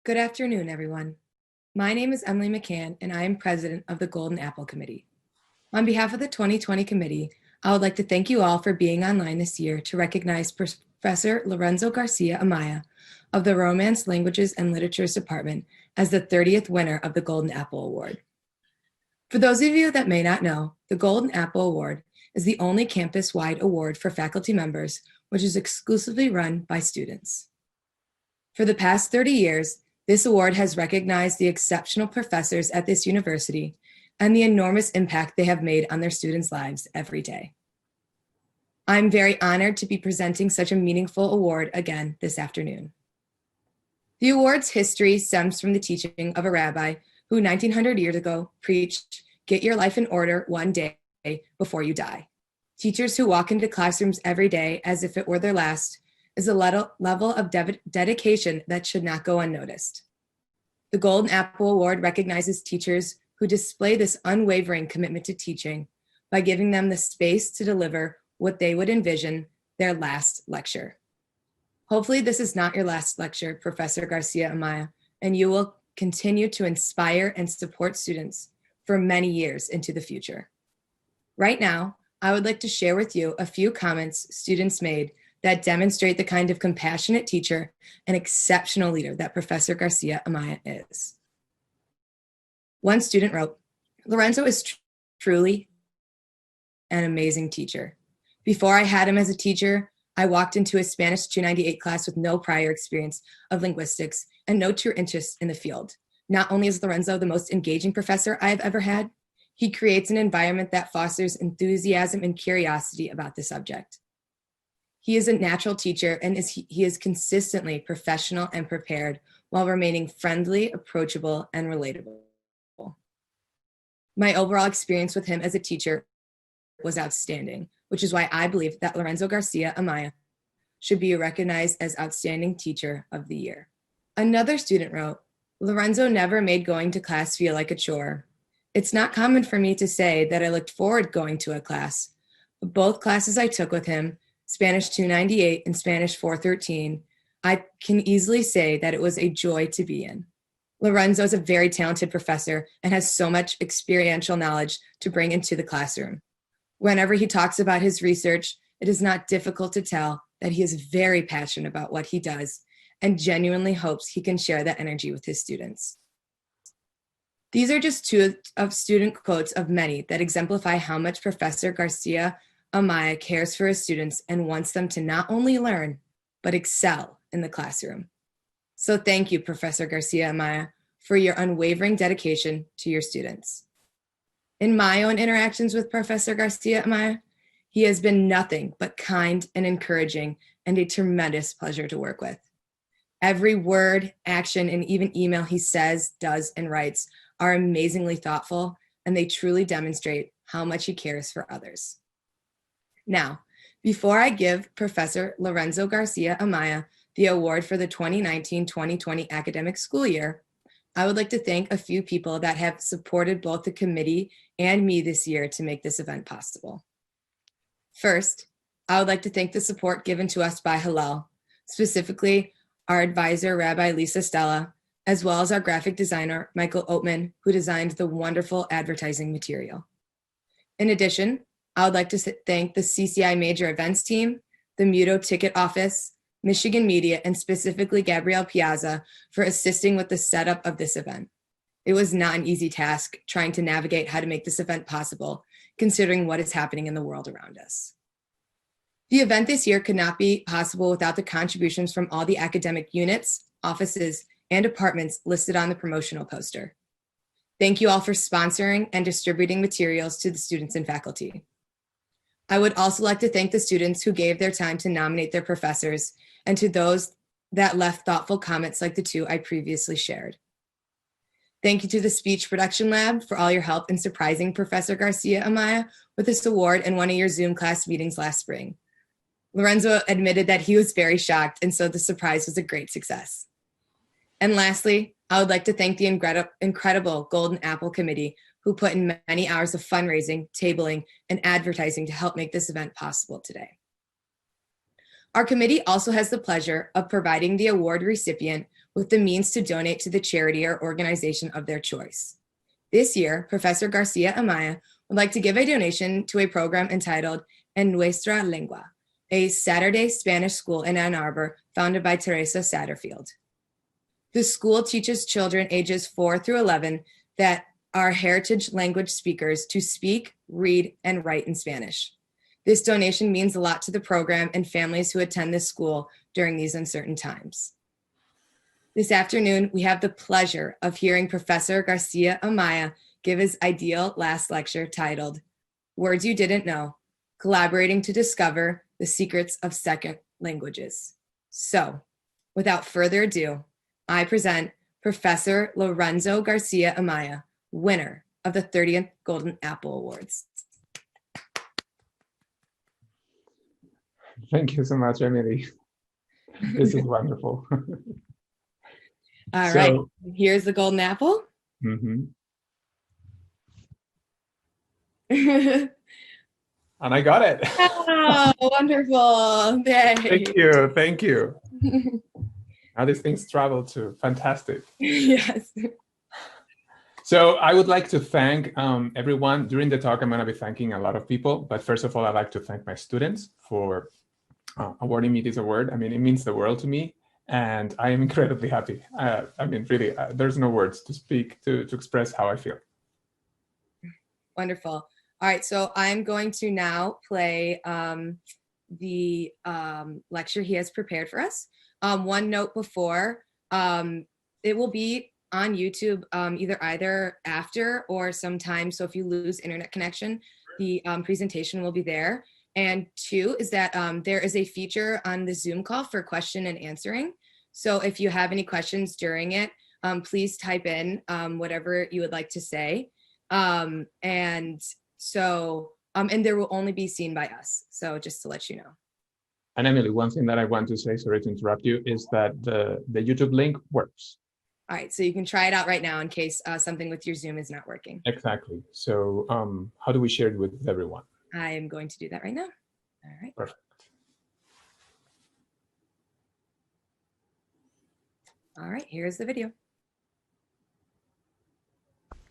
Good afternoon, everyone. My name is Emily McCann, and I am president of the Golden Apple Committee. On behalf of the 2020 committee, I would like to thank you all for being online this year to recognize Professor Lorenzo Garcia Amaya of the Romance, Languages, and Literatures Department as the 30th winner of the Golden Apple Award. For those of you that may not know, the Golden Apple Award is the only campus-wide award for faculty members, which is exclusively run by students. For the past 30 years, this award has recognized the exceptional professors at this university and the enormous impact they have made on their students' lives every day. I'm very honored to be presenting such a meaningful award again this afternoon. The award's history stems from the teaching of a rabbi who 1900 years ago preached, "Get your life in order one day before you die." Teachers who walk into classrooms every day as if it were their last is a level of dedication that should not go unnoticed. The Golden Apple Award recognizes teachers who display this unwavering commitment to teaching by giving them the space to deliver what they would envision their last lecture. Hopefully this is not your last lecture, Professor Garcia Amaya, and you will continue to inspire and support students for many years into the future. Right now, I would like to share with you a few comments students made that demonstrate the kind of compassionate teacher and exceptional leader that Professor Garcia Amaya is. One student wrote, "Lorenzo is truly an amazing teacher. Before I had him as a teacher, I walked into a Spanish 298 class with no prior experience of linguistics and no true interest in the field. Not only is Lorenzo the most engaging professor I have ever had, he creates an environment that fosters enthusiasm and curiosity about the subject. He is a natural teacher and he is consistently professional and prepared while remaining friendly, approachable, and relatable. My overall experience with him as a teacher was outstanding, which is why I believe that Lorenzo Garcia Amaya should be recognized as Outstanding Teacher of the Year." Another student wrote, "Lorenzo never made going to class feel like a chore. It's not common for me to say that I looked forward going to a class, but both classes I took with him, Spanish 298 and Spanish 413, I can easily say that it was a joy to be in. Lorenzo is a very talented professor and has so much experiential knowledge to bring into the classroom. Whenever he talks about his research, it is not difficult to tell that he is very passionate about what he does and genuinely hopes he can share that energy with his students." These are just two of student quotes of many that exemplify how much Professor Garcia Amaya cares for his students and wants them to not only learn, but excel in the classroom. So thank you, Professor Garcia Amaya, for your unwavering dedication to your students. In my own interactions with Professor Garcia Amaya, he has been nothing but kind and encouraging and a tremendous pleasure to work with. Every word, action, and even email he says, does, and writes are amazingly thoughtful, and they truly demonstrate how much he cares for others. Now, before I give Professor Lorenzo Garcia Amaya the award for the 2019-2020 academic school year, I would like to thank a few people that have supported both the committee and me this year to make this event possible. First, I would like to thank the support given to us by Hillel, specifically our advisor, Rabbi Lisa Stella, as well as our graphic designer, Michael Oatman, who designed the wonderful advertising material. In addition, I would like to thank the CCI Major Events team, the Muto Ticket Office, Michigan Media, and specifically Gabrielle Piazza for assisting with the setup of this event. It was not an easy task trying to navigate how to make this event possible, considering what is happening in the world around us. The event this year could not be possible without the contributions from all the academic units, offices, and departments listed on the promotional poster. Thank you all for sponsoring and distributing materials to the students and faculty. I would also like to thank the students who gave their time to nominate their professors and to those that left thoughtful comments like the two I previously shared. Thank you to the Speech Production Lab for all your help in surprising Professor Garcia Amaya with this award in one of your Zoom class meetings last spring. Lorenzo admitted that he was very shocked, and so the surprise was a great success. And lastly, I would like to thank the incredible Golden Apple Committee who put in many hours of fundraising, tabling, and advertising to help make this event possible today. Our committee also has the pleasure of providing the award recipient with the means to donate to the charity or organization of their choice. This year, Professor Garcia Amaya would like to give a donation to a program entitled En Nuestra Lengua, a Saturday Spanish school in Ann Arbor founded by Teresa Satterfield. The school teaches children ages 4 through 11 that are heritage language speakers to speak, read, and write in Spanish. This donation means a lot to the program and families who attend this school during these uncertain times. This afternoon, we have the pleasure of hearing Professor Garcia Amaya give his ideal last lecture titled, Words You Didn't Know, Collaborating to Discover the Secrets of Second Languages. So, without further ado, I present Professor Lorenzo Garcia Amaya, winner of the 30th Golden Apple Awards. Thank you so much, Emily. This is wonderful. All right, here's the Golden Apple. And I got it. Oh, wonderful. Yay. Thank you. Now these things travel too. Fantastic. Yes. So I would like to thank everyone. During the talk, I'm going to be thanking a lot of people. But first of all, I'd like to thank my students for awarding me this award. I mean, it means the world to me. And I am incredibly happy. I mean, really, there's no words to speak, to express how I feel. Wonderful. All right, so I'm going to now play the lecture he has prepared for us. One note before, it will be on YouTube either after or sometime. So if you lose internet connection, the presentation will be there. And two is that there is a feature on the Zoom call for question and answering. So if you have any questions during it, please type in whatever you would like to say. And there will only be seen by us. So just to let you know. And Emily, one thing that I want to say, sorry to interrupt you, is that the YouTube link works. All right, so you can try it out right now in case something with your Zoom is not working. Exactly. So how do we share it with everyone? I am going to do that right now. All right. Perfect. All right, here's the video.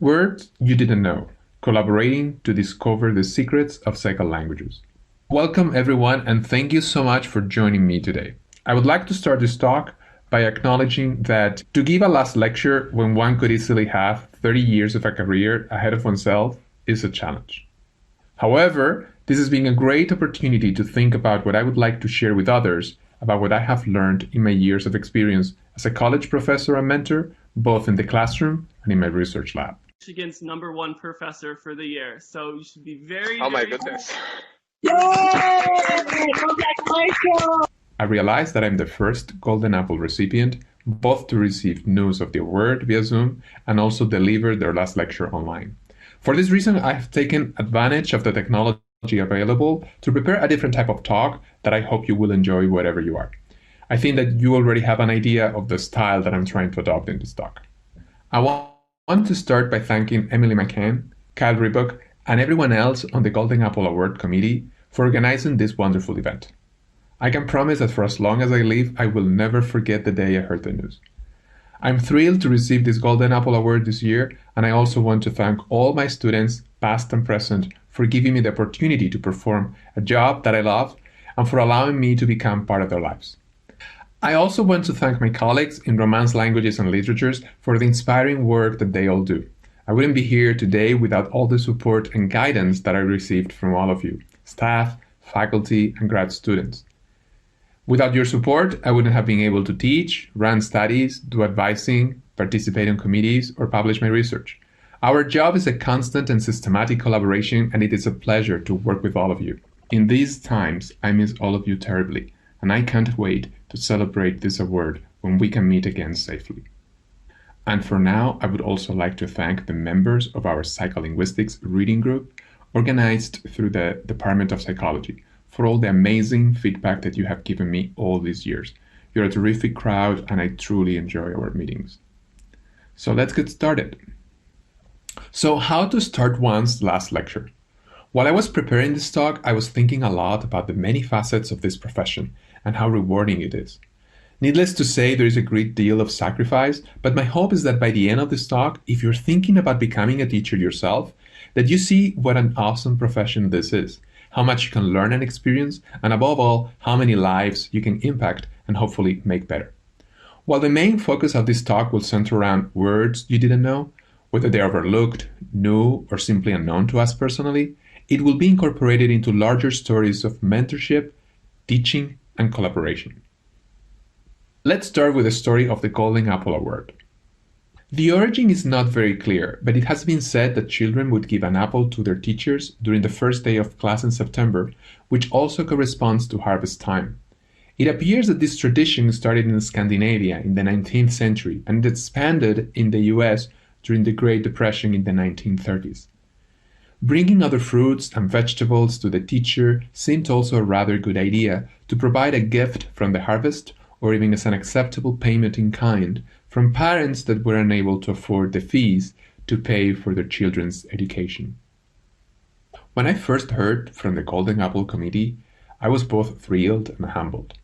Words you didn't know, collaborating to discover the secrets of second languages. Welcome everyone, and thank you so much for joining me today. I would like to start this talk by acknowledging that to give a last lecture when one could easily have 30 years of a career ahead of oneself is a challenge. However, this has been a great opportunity to think about what I would like to share with others about what I have learned in my years of experience as a college professor and mentor, both in the classroom and in my research lab. Michigan's #1 professor for the year, so you should be very, oh my goodness. I realized that I'm the first Golden Apple recipient, both to receive news of the award via Zoom and also deliver their last lecture online. For this reason, I have taken advantage of the technology available to prepare a different type of talk that I hope you will enjoy wherever you are. I think that you already have an idea of the style that I'm trying to adopt in this talk. I want to start by thanking Emily McCann, Kyle Ribock, and everyone else on the Golden Apple Award Committee for organizing this wonderful event. I can promise that for as long as I live, I will never forget the day I heard the news. I'm thrilled to receive this Golden Apple Award this year, and I also want to thank all my students, past and present, for giving me the opportunity to perform a job that I love and for allowing me to become part of their lives. I also want to thank my colleagues in Romance Languages and Literatures for the inspiring work that they all do. I wouldn't be here today without all the support and guidance that I received from all of you, staff, faculty, and grad students. Without your support, I wouldn't have been able to teach, run studies, do advising, participate in committees, or publish my research. Our job is a constant and systematic collaboration, and it is a pleasure to work with all of you. In these times, I miss all of you terribly, and I can't wait to celebrate this award when we can meet again safely. And for now, I would also like to thank the members of our Psycholinguistics reading group, organized through the Department of Psychology, for all the amazing feedback that you have given me all these years. You're a terrific crowd, and I truly enjoy our meetings. So let's get started. So how to start one's last lecture? While I was preparing this talk, I was thinking a lot about the many facets of this profession and how rewarding it is. Needless to say, there is a great deal of sacrifice, but my hope is that by the end of this talk, if you're thinking about becoming a teacher yourself, that you see what an awesome profession this is, how much you can learn and experience, and above all, how many lives you can impact and hopefully make better. While the main focus of this talk will center around words you didn't know, whether they're overlooked, new, or simply unknown to us personally, it will be incorporated into larger stories of mentorship, teaching, and collaboration. Let's start with the story of the Golden Apple Award. The origin is not very clear, but it has been said that children would give an apple to their teachers during the first day of class in September, which also corresponds to harvest time. It appears that this tradition started in Scandinavia in the 19th century and expanded in the US during the Great Depression in the 1930s. Bringing other fruits and vegetables to the teacher seemed also a rather good idea to provide a gift from the harvest or even as an acceptable payment in kind from parents that were unable to afford the fees to pay for their children's education. When I first heard from the Golden Apple Committee, I was both thrilled and humbled.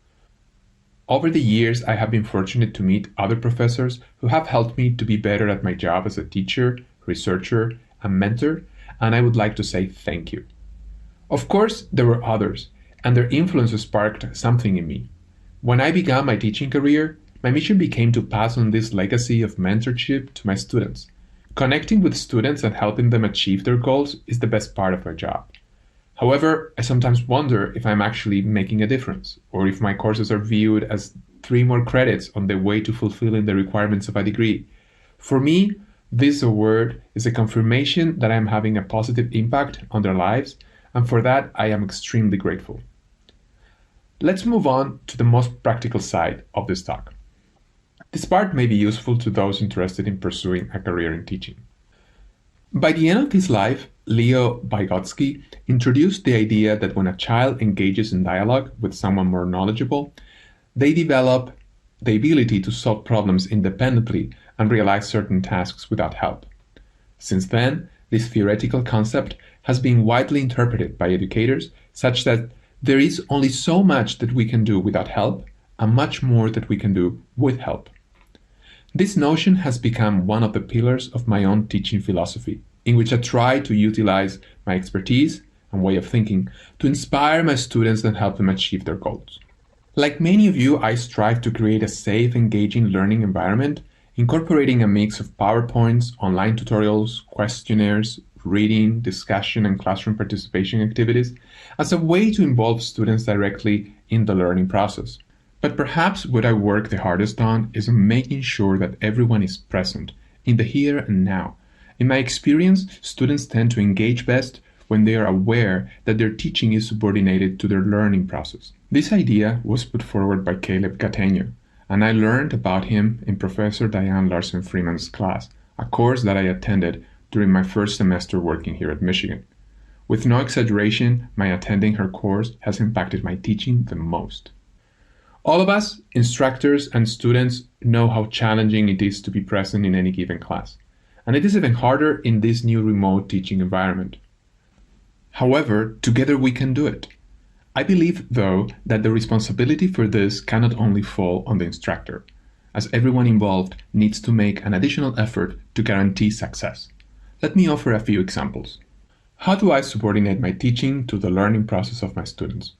Over the years, I have been fortunate to meet other professors who have helped me to be better at my job as a teacher, researcher, and mentor, and I would like to say thank you. Of course, there were others, and their influence sparked something in me. When I began my teaching career, my mission became to pass on this legacy of mentorship to my students. Connecting with students and helping them achieve their goals is the best part of my job. However, I sometimes wonder if I'm actually making a difference, or if my courses are viewed as 3 more credits on the way to fulfilling the requirements of a degree. For me, this award is a confirmation that I'm having a positive impact on their lives, and for that I am extremely grateful. Let's move on to the most practical side of this talk. This part may be useful to those interested in pursuing a career in teaching. By the end of his life, Leo Vygotsky introduced the idea that when a child engages in dialogue with someone more knowledgeable, they develop the ability to solve problems independently and realize certain tasks without help. Since then, this theoretical concept has been widely interpreted by educators such that there is only so much that we can do without help and much more that we can do with help. This notion has become one of the pillars of my own teaching philosophy, in which I try to utilize my expertise and way of thinking to inspire my students and help them achieve their goals. Like many of you, I strive to create a safe, engaging learning environment, incorporating a mix of PowerPoints, online tutorials, questionnaires, reading, discussion, and classroom participation activities as a way to involve students directly in the learning process. But perhaps what I work the hardest on is on making sure that everyone is present in the here and now. In my experience, students tend to engage best when they are aware that their teaching is subordinated to their learning process. This idea was put forward by Caleb Gattegno, and I learned about him in Professor Diane Larson Freeman's class, a course that I attended during my first semester working here at Michigan. With no exaggeration, my attending her course has impacted my teaching the most. All of us, instructors and students, know how challenging it is to be present in any given class, and it is even harder in this new remote teaching environment. However, together we can do it. I believe, though, that the responsibility for this cannot only fall on the instructor, as everyone involved needs to make an additional effort to guarantee success. Let me offer a few examples. How do I subordinate my teaching to the learning process of my students?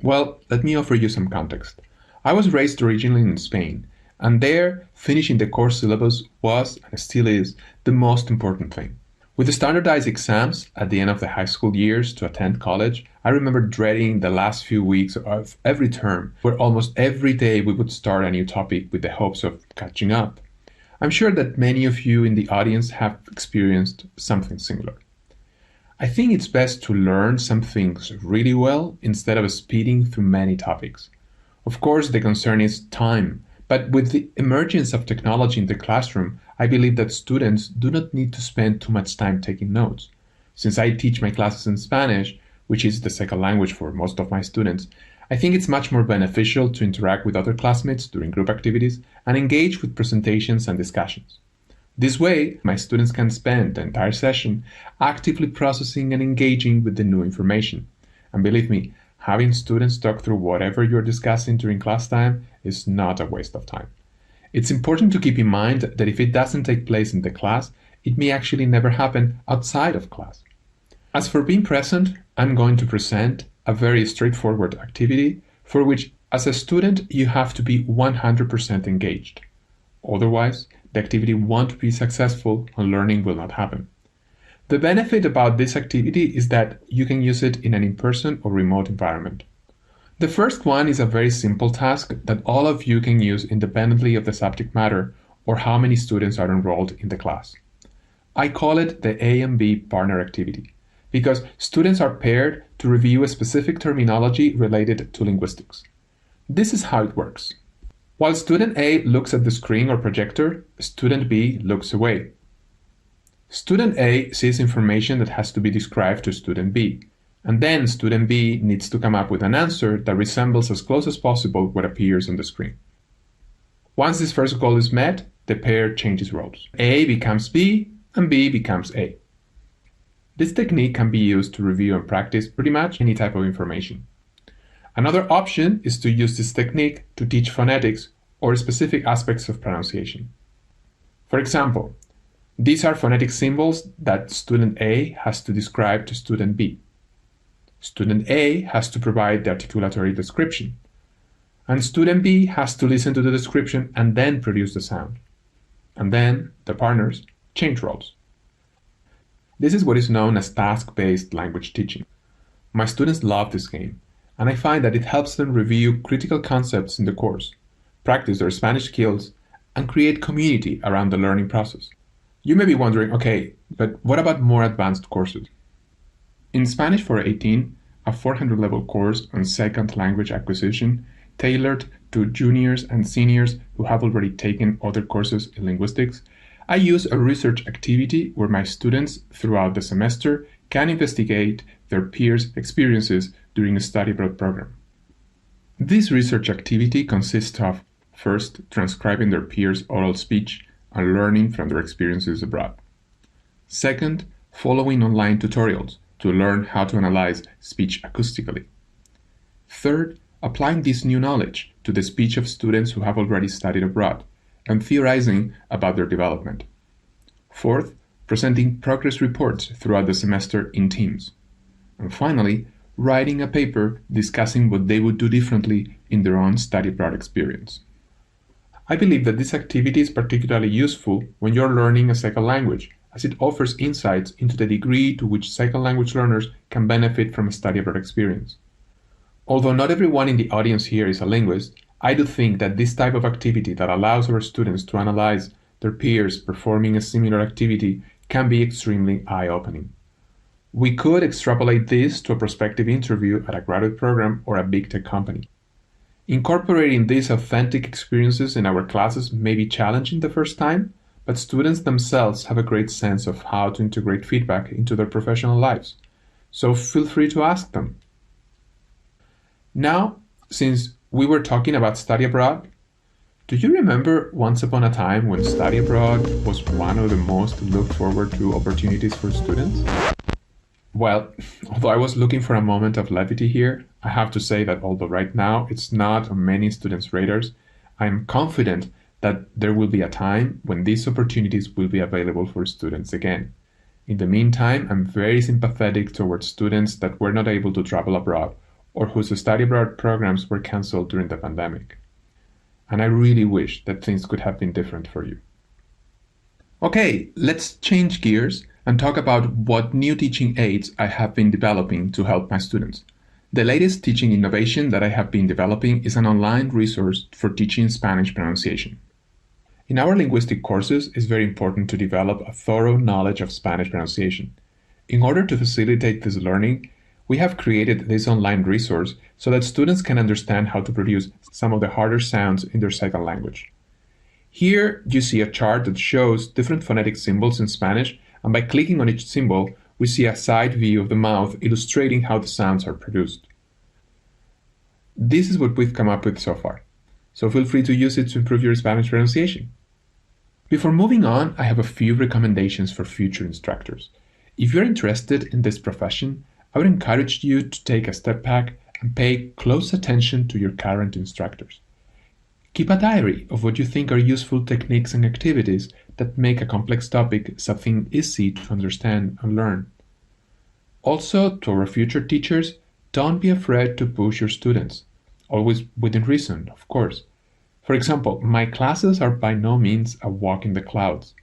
Well, let me offer you some context. I was raised originally in Spain, and there, finishing the course syllabus was, and still is, the most important thing. With the standardized exams at the end of the high school years to attend college, I remember dreading the last few weeks of every term, where almost every day we would start a new topic with the hopes of catching up. I'm sure that many of you in the audience have experienced something similar. I think it's best to learn some things really well instead of speeding through many topics. Of course, the concern is time, but with the emergence of technology in the classroom, I believe that students do not need to spend too much time taking notes. Since I teach my classes in Spanish, which is the second language for most of my students, I think it's much more beneficial to interact with other classmates during group activities and engage with presentations and discussions. This way, my students can spend the entire session actively processing and engaging with the new information. And believe me, having students talk through whatever you're discussing during class time is not a waste of time. It's important to keep in mind that if it doesn't take place in the class, it may actually never happen outside of class. As for being present, I'm going to present a very straightforward activity for which, as a student, you have to be 100% engaged. Otherwise, the activity won't be successful and learning will not happen. The benefit about this activity is that you can use it in an in-person or remote environment. The first one is a very simple task that all of you can use independently of the subject matter or how many students are enrolled in the class. I call it the A and B partner activity because students are paired to review a specific terminology related to linguistics. This is how it works. While student A looks at the screen or projector, student B looks away. Student A sees information that has to be described to student B, and then student B needs to come up with an answer that resembles as close as possible what appears on the screen. Once this first goal is met, the pair changes roles. A becomes B, and B becomes A. This technique can be used to review and practice pretty much any type of information. Another option is to use this technique to teach phonetics or specific aspects of pronunciation. For example, these are phonetic symbols that student A has to describe to student B. Student A has to provide the articulatory description, and student B has to listen to the description and then produce the sound. And then the partners change roles. This is what is known as task-based language teaching. My students love this game, and I find that it helps them review critical concepts in the course, practice their Spanish skills, and create community around the learning process. You may be wondering, okay, but what about more advanced courses? In Spanish for 18, a 400 level course on second language acquisition tailored to juniors and seniors who have already taken other courses in linguistics, I use a research activity where my students throughout the semester can investigate their peers' experiences during a study abroad program. This research activity consists of, first, transcribing their peers' oral speech and learning from their experiences abroad. Second, following online tutorials to learn how to analyze speech acoustically. Third, applying this new knowledge to the speech of students who have already studied abroad and theorizing about their development. Fourth, presenting progress reports throughout the semester in teams. And finally, writing a paper discussing what they would do differently in their own study abroad experience. I believe that this activity is particularly useful when you're learning a second language, as it offers insights into the degree to which second language learners can benefit from a study abroad experience. Although not everyone in the audience here is a linguist, I do think that this type of activity that allows our students to analyze their peers performing a similar activity can be extremely eye-opening. We could extrapolate this to a prospective interview at a graduate program or a big tech company. Incorporating these authentic experiences in our classes may be challenging the first time, but students themselves have a great sense of how to integrate feedback into their professional lives. So feel free to ask them. Now, since we were talking about study abroad, do you remember once upon a time when study abroad was one of the most looked forward to opportunities for students? Well, although I was looking for a moment of levity here, I have to say that although right now it's not on many students' radars, I'm confident that there will be a time when these opportunities will be available for students again. In the meantime, I'm very sympathetic towards students that were not able to travel abroad or whose study abroad programs were canceled during the pandemic. And I really wish that things could have been different for you. Okay, let's change gears and talk about what new teaching aids I have been developing to help my students. The latest teaching innovation that I have been developing is an online resource for teaching Spanish pronunciation. In our linguistic courses, it's very important to develop a thorough knowledge of Spanish pronunciation. In order to facilitate this learning, we have created this online resource so that students can understand how to produce some of the harder sounds in their second language. Here you see a chart that shows different phonetic symbols in Spanish, and by clicking on each symbol, we see a side view of the mouth illustrating how the sounds are produced. This is what we've come up with so far, so feel free to use it to improve your Spanish pronunciation. Before moving on, I have a few recommendations for future instructors. If you're interested in this profession, I would encourage you to take a step back and pay close attention to your current instructors. Keep a diary of what you think are useful techniques and activities that make a complex topic something easy to understand and learn. Also, to our future teachers, don't be afraid to push your students, always within reason, of course. For example, my classes are by no means a walk in the clouds.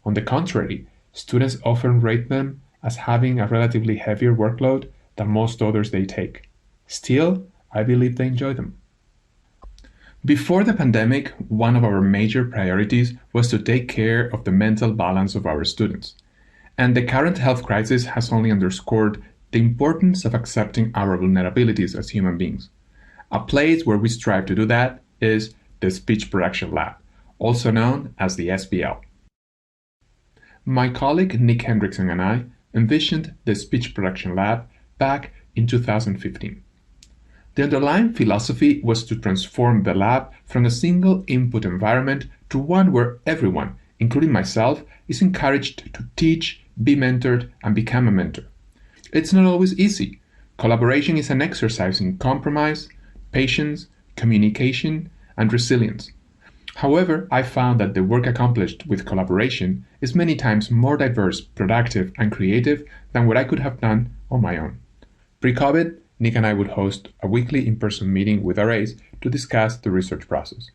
On the contrary, students often rate them as having a relatively heavier workload than most others they take. Still, I believe they enjoy them. Before the pandemic, one of our major priorities was to take care of the mental balance of our students. And the current health crisis has only underscored the importance of accepting our vulnerabilities as human beings. A place where we strive to do that is the Speech Production Lab, also known as the SPL. My colleague Nick Hendrickson and I envisioned the Speech Production Lab back in 2015. The underlying philosophy was to transform the lab from a single input environment to one where everyone, including myself, is encouraged to teach, be mentored, and become a mentor. It's not always easy. Collaboration is an exercise in compromise, patience, communication, and resilience. However, I found that the work accomplished with collaboration is many times more diverse, productive, and creative than what I could have done on my own. Pre-COVID, Nick and I would host a weekly in-person meeting with RAs to discuss the research process.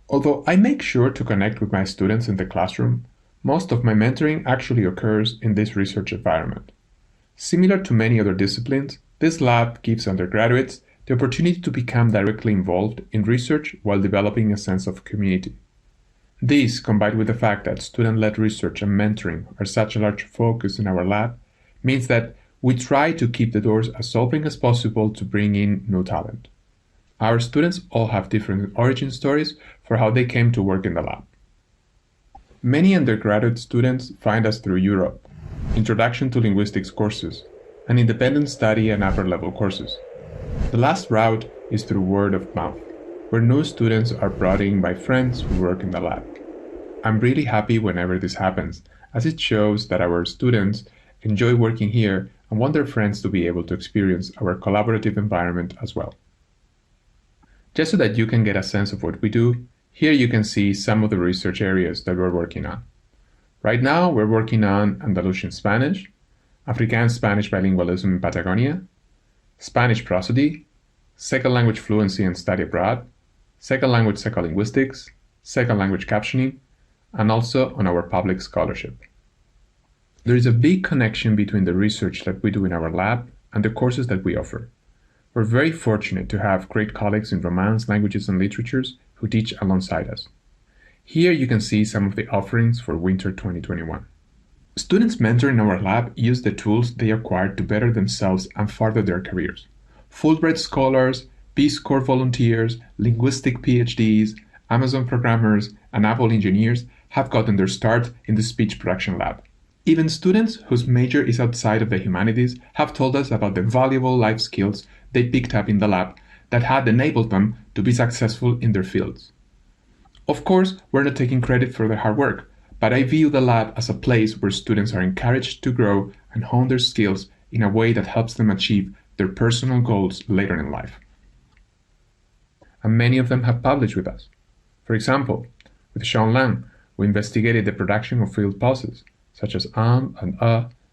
Although I make sure to connect with my students in the classroom, most of my mentoring actually occurs in this research environment. Similar to many other disciplines, this lab gives undergraduates the opportunity to become directly involved in research while developing a sense of community. This, combined with the fact that student-led research and mentoring are such a large focus in our lab, means that we try to keep the doors as open as possible to bring in new talent. Our students all have different origin stories for how they came to work in the lab. Many undergraduate students find us through Europe, Introduction to Linguistics courses, and independent study and upper level courses. The last route is through word of mouth, where new students are brought in by friends who work in the lab. I'm really happy whenever this happens, as it shows that our students enjoy working here and want their friends to be able to experience our collaborative environment as well. Just so that you can get a sense of what we do, here you can see some of the research areas that we're working on. Right now, we're working on Andalusian Spanish, Afrikaans Spanish bilingualism in Patagonia, Spanish prosody, second language fluency and study abroad, second language psycholinguistics, second language captioning, and also on our public scholarship. There is a big connection between the research that we do in our lab and the courses that we offer. We're very fortunate to have great colleagues in Romance, languages, and literatures who teach alongside us. Here you can see some of the offerings for winter 2021. Students mentored in our lab use the tools they acquired to better themselves and further their careers. Fulbright scholars, Peace Corps volunteers, linguistic PhDs, Amazon programmers, and Apple engineers have gotten their start in the Speech Production Lab. Even students whose major is outside of the humanities have told us about the valuable life skills they picked up in the lab that had enabled them to be successful in their fields. Of course, we're not taking credit for their hard work, but I view the lab as a place where students are encouraged to grow and hone their skills in a way that helps them achieve their personal goals later in life. And many of them have published with us. For example, with Sean Lang, we investigated the production of field pauses, such as and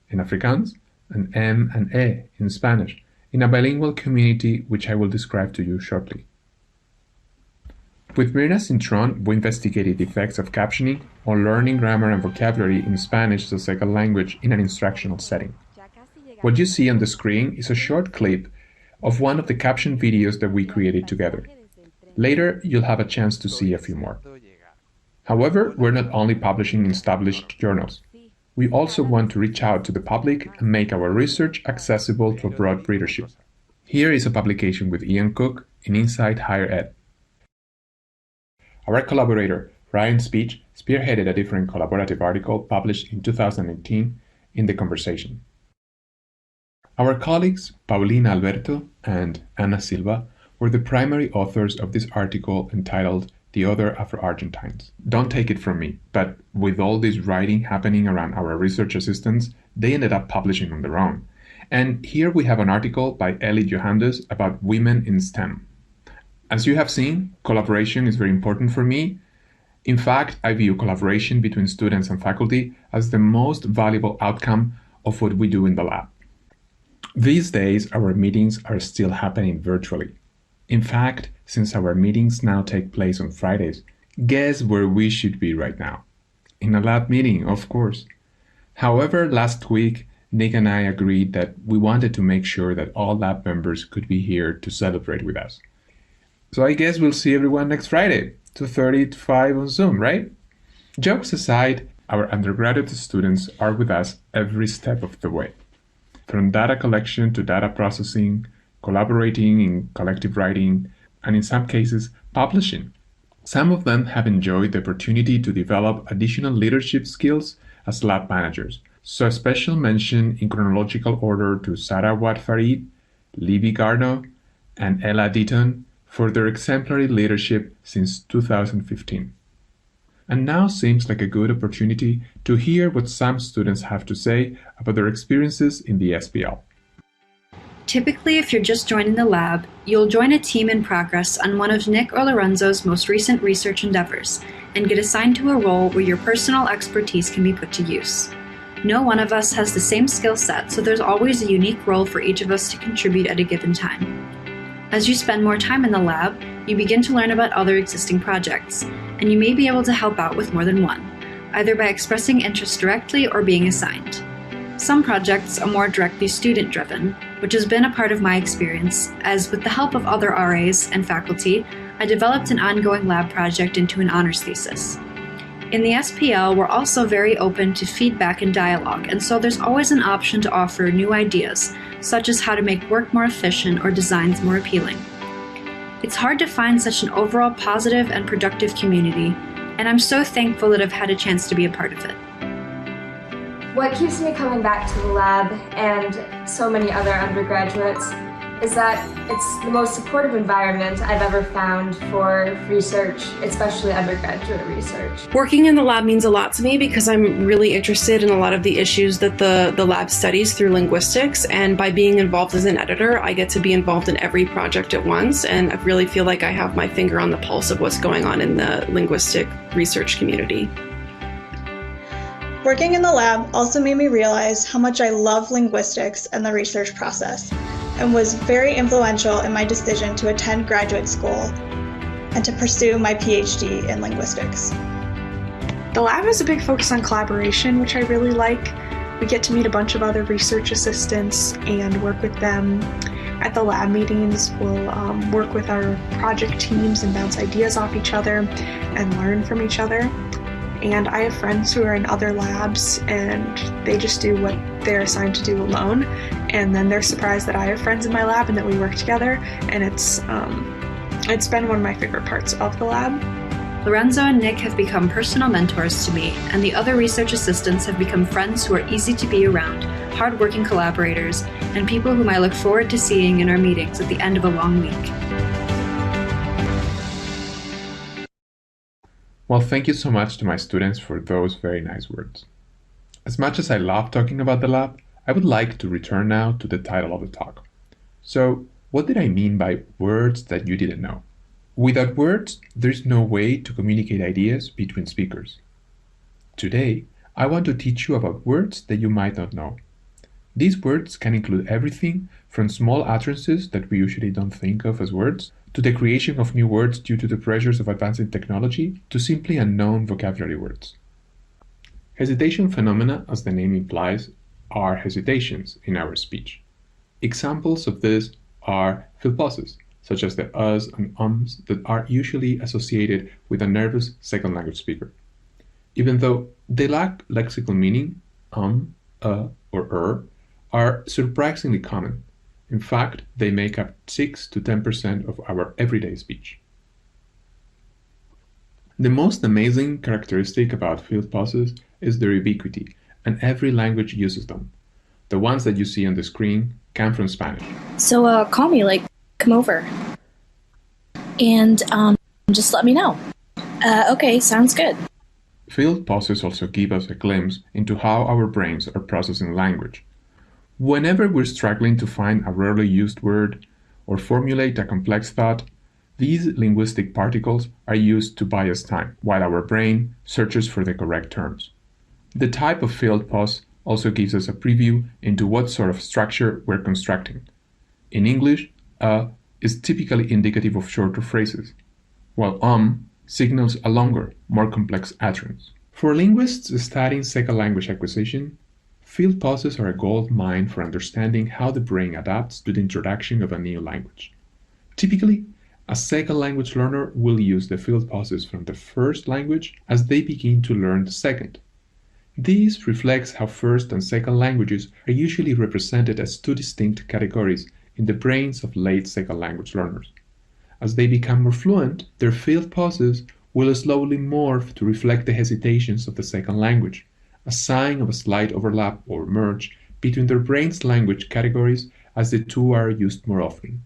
in Afrikaans and and in Spanish, in a bilingual community which I will describe to you shortly. With Mirna Cintron, we investigated the effects of captioning on learning grammar and vocabulary in Spanish as a second language in an instructional setting. What you see on the screen is a short clip of one of the caption videos that we created together. Later, you'll have a chance to see a few more. However, we're not only publishing in established journals. We also want to reach out to the public and make our research accessible to a broad readership. Here is a publication with Ian Cook in Inside Higher Ed. Our collaborator, Ryan Speech, spearheaded a different collaborative article published in 2018 in The Conversation. Our colleagues, Paulina Alberto and Ana Silva, were the primary authors of this article entitled The Other Afro-Argentines. Don't take it from me, but with all this writing happening around our research assistants, they ended up publishing on their own. And here we have an article by Ellie Johannes about women in STEM. As you have seen, collaboration is very important for me. In fact, I view collaboration between students and faculty as the most valuable outcome of what we do in the lab. These days, our meetings are still happening virtually. In fact, since our meetings now take place on Fridays, guess where we should be right now? In a lab meeting, of course. However, last week, Nick and I agreed that we wanted to make sure that all lab members could be here to celebrate with us. So I guess we'll see everyone next Friday, 2:30 to 5 on Zoom, right? Jokes aside, our undergraduate students are with us every step of the way. From data collection to data processing, collaborating in collective writing, and in some cases, publishing. Some of them have enjoyed the opportunity to develop additional leadership skills as lab managers. So a special mention in chronological order to Sarah Watt Farid, Libby Garno, and Ella Deaton for their exemplary leadership since 2015. And now seems like a good opportunity to hear what some students have to say about their experiences in the SPL. Typically, if you're just joining the lab, you'll join a team in progress on one of Nick or Lorenzo's most recent research endeavors and get assigned to a role where your personal expertise can be put to use. No one of us has the same skill set, so there's always a unique role for each of us to contribute at a given time. As you spend more time in the lab, you begin to learn about other existing projects, and you may be able to help out with more than one, either by expressing interest directly or being assigned. Some projects are more directly student-driven, which has been a part of my experience, as with the help of other RAs and faculty, I developed an ongoing lab project into an honors thesis. In the SPL, we're also very open to feedback and dialogue, and so there's always an option to offer new ideas, such as how to make work more efficient or designs more appealing. It's hard to find such an overall positive and productive community, and I'm so thankful that I've had a chance to be a part of it. What keeps me coming back to the lab, and so many other undergraduates, is that it's the most supportive environment I've ever found for research, especially undergraduate research. Working in the lab means a lot to me because I'm really interested in a lot of the issues that the lab studies through linguistics, and by being involved as an editor, I get to be involved in every project at once, and I really feel like I have my finger on the pulse of what's going on in the linguistic research community. Working in the lab also made me realize how much I love linguistics and the research process, and was very influential in my decision to attend graduate school and to pursue my PhD in linguistics. The lab has a big focus on collaboration, which I really like. We get to meet a bunch of other research assistants and work with them. At the lab meetings, we'll work with our project teams and bounce ideas off each other and learn from each other. And I have friends who are in other labs and they just do what they're assigned to do alone. And then they're surprised that I have friends in my lab and that we work together. And it's been one of my favorite parts of the lab. Lorenzo and Nick have become personal mentors to me, and the other research assistants have become friends who are easy to be around, hardworking collaborators, and people whom I look forward to seeing in our meetings at the end of a long week. Well, thank you so much to my students for those very nice words. As much as I love talking about the lab, I would like to return now to the title of the talk. So, what did I mean by words that you didn't know? Without words, there's no way to communicate ideas between speakers. Today, I want to teach you about words that you might not know. These words can include everything from small utterances that we usually don't think of as words, to the creation of new words due to the pressures of advancing technology, to simply unknown vocabulary words. Hesitation phenomena, as the name implies, are hesitations in our speech. Examples of this are fill pauses, such as the uhs and ums that are usually associated with a nervous second language speaker. Even though they lack lexical meaning, or are surprisingly common. In fact, they make up 6 to 10% of our everyday speech. The most amazing characteristic about field pauses is their ubiquity, and every language uses them. The ones that you see on the screen come from Spanish. So call me, come over. And just let me know. Okay, sounds good. Field pauses also give us a glimpse into how our brains are processing language. Whenever we're struggling to find a rarely used word or formulate a complex thought, These linguistic particles are used to buy us time, while our brain searches for the correct terms. The type of field pause also gives us a preview into what sort of structure we're constructing. In English, is typically indicative of shorter phrases, while signals a longer, more complex utterance. For linguists studying second language acquisition, field pauses are a gold mine for understanding how the brain adapts to the introduction of a new language. Typically, a second language learner will use the field pauses from the first language as they begin to learn the second. This reflects how first and second languages are usually represented as two distinct categories in the brains of late second language learners. As they become more fluent, their field pauses will slowly morph to reflect the hesitations of the second language, a sign of a slight overlap or merge between their brain's language categories as the two are used more often.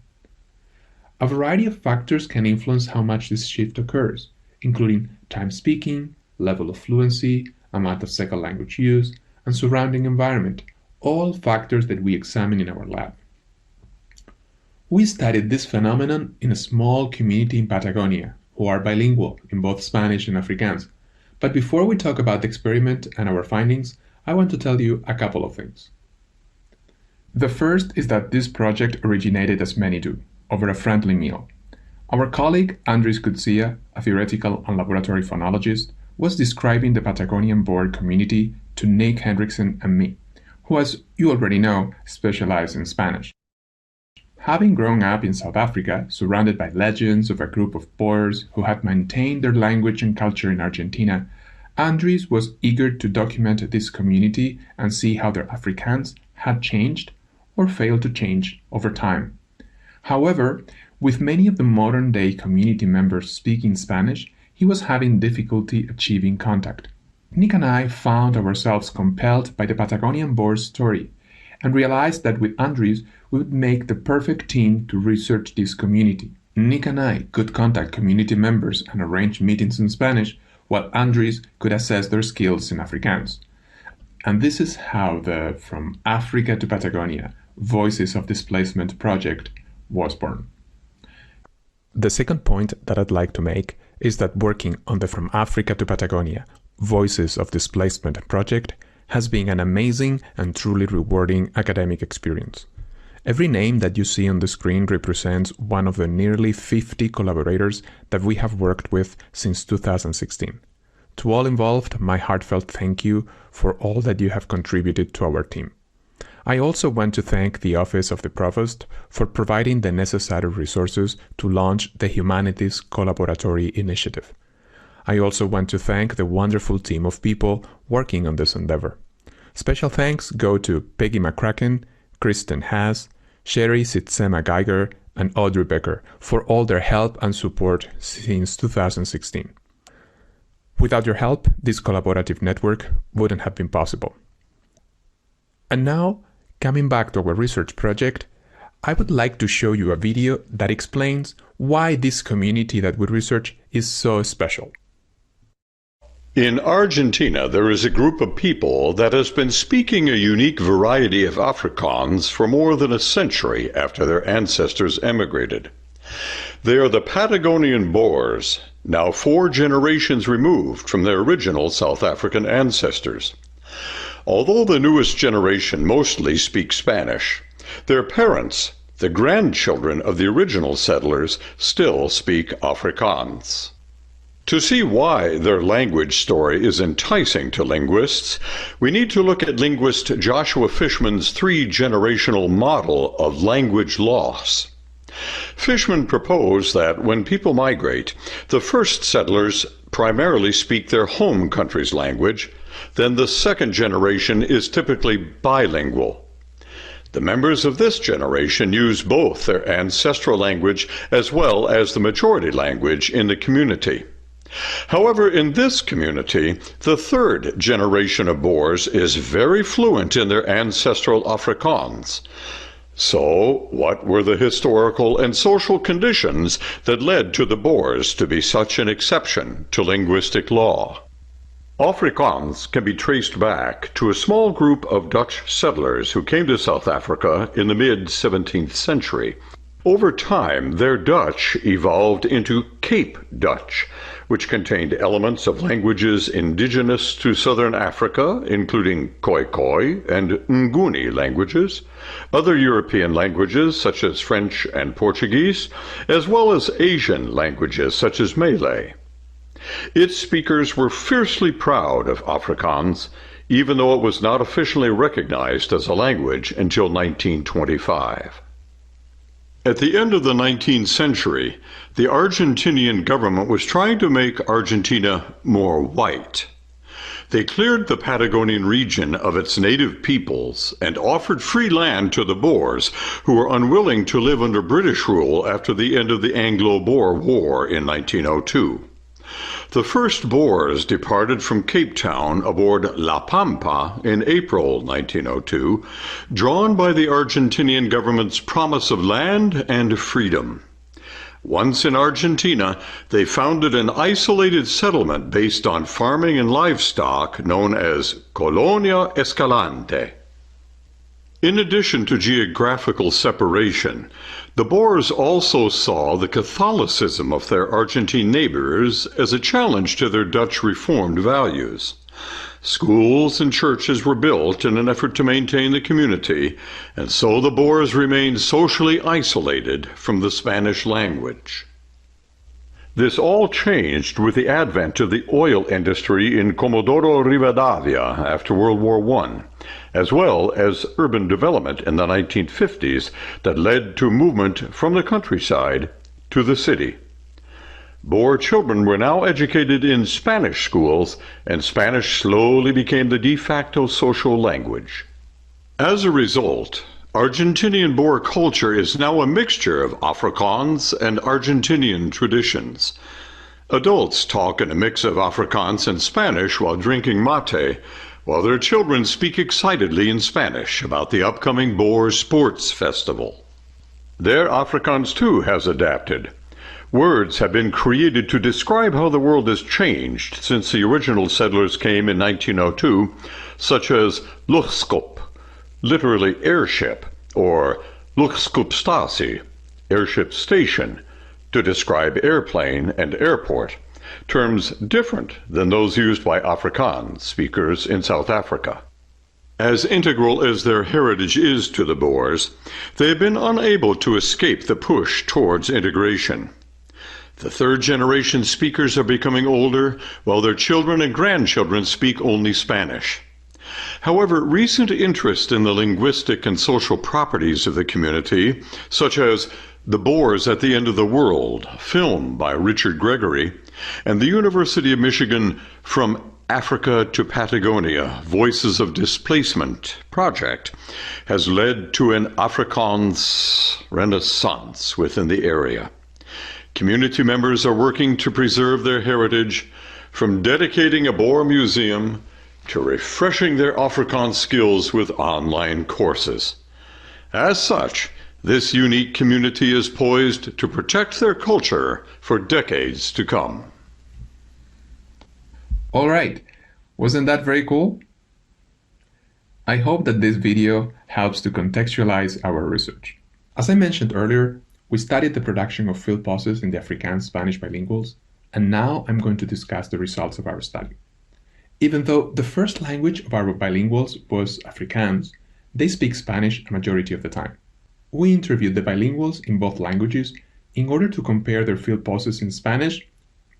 A variety of factors can influence how much this shift occurs, including time speaking, level of fluency, amount of second language use, and surrounding environment, all factors that we examine in our lab. We studied this phenomenon in a small community in Patagonia, who are bilingual in both Spanish and Afrikaans. But before we talk about the experiment and our findings, I want to tell you a couple of things. The first is that this project originated, as many do, over a friendly meal. Our colleague Andries Coetzee, a theoretical and laboratory phonologist, was describing the Patagonian Boer community to Nick Hendrickson and me, who, as you already know, specialize in Spanish. Having grown up in South Africa, surrounded by legends of a group of Boers who had maintained their language and culture in Argentina, Andries was eager to document this community and see how their Afrikaans had changed or failed to change over time. However, with many of the modern-day community members speaking Spanish, he was having difficulty achieving contact. Nick and I found ourselves compelled by the Patagonian Boers story and realized that with Andries we would make the perfect team to research this community. Nick and I could contact community members and arrange meetings in Spanish, while Andries could assess their skills in Afrikaans. And this is how the From Africa to Patagonia Voices of Displacement project was born. The second point that I'd like to make is that working on the From Africa to Patagonia Voices of Displacement project has been an amazing and truly rewarding academic experience. Every name that you see on the screen represents one of the nearly 50 collaborators that we have worked with since 2016. To all involved, my heartfelt thank you for all that you have contributed to our team. I also want to thank the Office of the Provost for providing the necessary resources to launch the Humanities Collaboratory Initiative. I also want to thank the wonderful team of people working on this endeavor. Special thanks go to Peggy McCracken, Kristen Haas, Sherry Sitsema Geiger, and Audrey Becker for all their help and support since 2016. Without your help, this collaborative network wouldn't have been possible. And now, coming back to our research project, I would like to show you a video that explains why this community that we research is so special. In Argentina, there is a group of people that has been speaking a unique variety of Afrikaans for more than a century after their ancestors emigrated. They are the Patagonian Boers, now 4 generations removed from their original South African ancestors. Although the newest generation mostly speak Spanish, their parents, the grandchildren of the original settlers, still speak Afrikaans. To see why their language story is enticing to linguists, we need to look at linguist Joshua Fishman's 3-generational model of language loss. Fishman proposed that when people migrate, the first settlers primarily speak their home country's language, then the second generation is typically bilingual. The members of this generation use both their ancestral language as well as the majority language in the community. However, in this community, the third generation of Boers is very fluent in their ancestral Afrikaans. So, what were the historical and social conditions that led to the Boers to be such an exception to linguistic law? Afrikaans can be traced back to a small group of Dutch settlers who came to South Africa in the mid-17th century. Over time, their Dutch evolved into Cape Dutch, which contained elements of languages indigenous to southern Africa, including Khoi and Nguni languages, other European languages such as French and Portuguese, as well as Asian languages such as Malay. Its speakers were fiercely proud of Afrikaans, even though it was not officially recognized as a language until 1925. At the end of the 19th century, the Argentinian government was trying to make Argentina more white. They cleared the Patagonian region of its native peoples and offered free land to the Boers, who were unwilling to live under British rule after the end of the Anglo-Boer War in 1902. The first Boers departed from Cape Town aboard La Pampa in April 1902, drawn by the Argentinian government's promise of land and freedom. Once in Argentina, they founded an isolated settlement based on farming and livestock known as Colonia Escalante. In addition to geographical separation, the Boers also saw the Catholicism of their Argentine neighbors as a challenge to their Dutch Reformed values. Schools and churches were built in an effort to maintain the community, and so the Boers remained socially isolated from the Spanish language. This all changed with the advent of the oil industry in Comodoro Rivadavia after World War I, as well as urban development in the 1950s that led to movement from the countryside to the city. Boer children were now educated in Spanish schools, and Spanish slowly became the de facto social language. As a result, Argentinian Boer culture is now a mixture of Afrikaans and Argentinian traditions. Adults talk in a mix of Afrikaans and Spanish while drinking mate, while their children speak excitedly in Spanish about the upcoming Boer Sports Festival. Their Afrikaans too has adapted. Words have been created to describe how the world has changed since the original settlers came in 1902, such as luchtskop, literally airship, or luchtskopstasie, airship station, to describe airplane and airport, terms different than those used by Afrikaans speakers in South Africa. As integral as their heritage is to the Boers, they have been unable to escape the push towards integration. The third-generation speakers are becoming older, while their children and grandchildren speak only Spanish. However, recent interest in the linguistic and social properties of the community, such as The Boers at the End of the World, film by Richard Gregory, and the University of Michigan From Africa to Patagonia, Voices of Displacement project, has led to an Afrikaans renaissance within the area. Community members are working to preserve their heritage, from dedicating a Boer museum to refreshing their Afrikaans skills with online courses. As such, this unique community is poised to protect their culture for decades to come. All right, wasn't that very cool? I hope that this video helps to contextualize our research. As I mentioned earlier, we studied the production of field pauses in the Afrikaans-Spanish bilinguals, and now I'm going to discuss the results of our study. Even though the first language of our bilinguals was Afrikaans, they speak Spanish a majority of the time. We interviewed the bilinguals in both languages in order to compare their field pauses in Spanish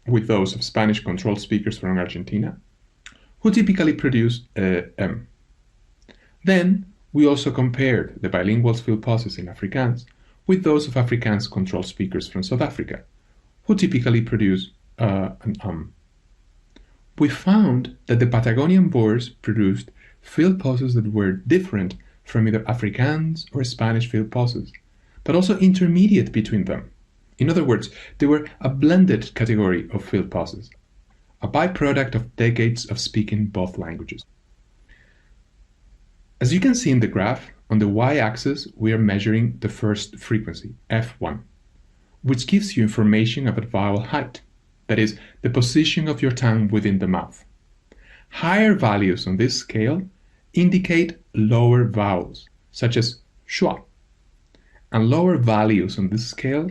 with those of Spanish-controlled speakers from Argentina, who typically produce M. Then, we also compared the bilinguals' field pauses in Afrikaans with those of Afrikaans-controlled speakers from South Africa, who typically produce an We found that the Patagonian Boers produced field pauses that were different from either Afrikaans or Spanish field pauses, but also intermediate between them. In other words, they were a blended category of field pauses, a byproduct of decades of speaking both languages. As you can see in the graph, on the y-axis we are measuring the first frequency, F1, which gives you information about vowel height, that is, the position of your tongue within the mouth. Higher values on this scale indicate lower vowels, such as schwa, and lower values on this scale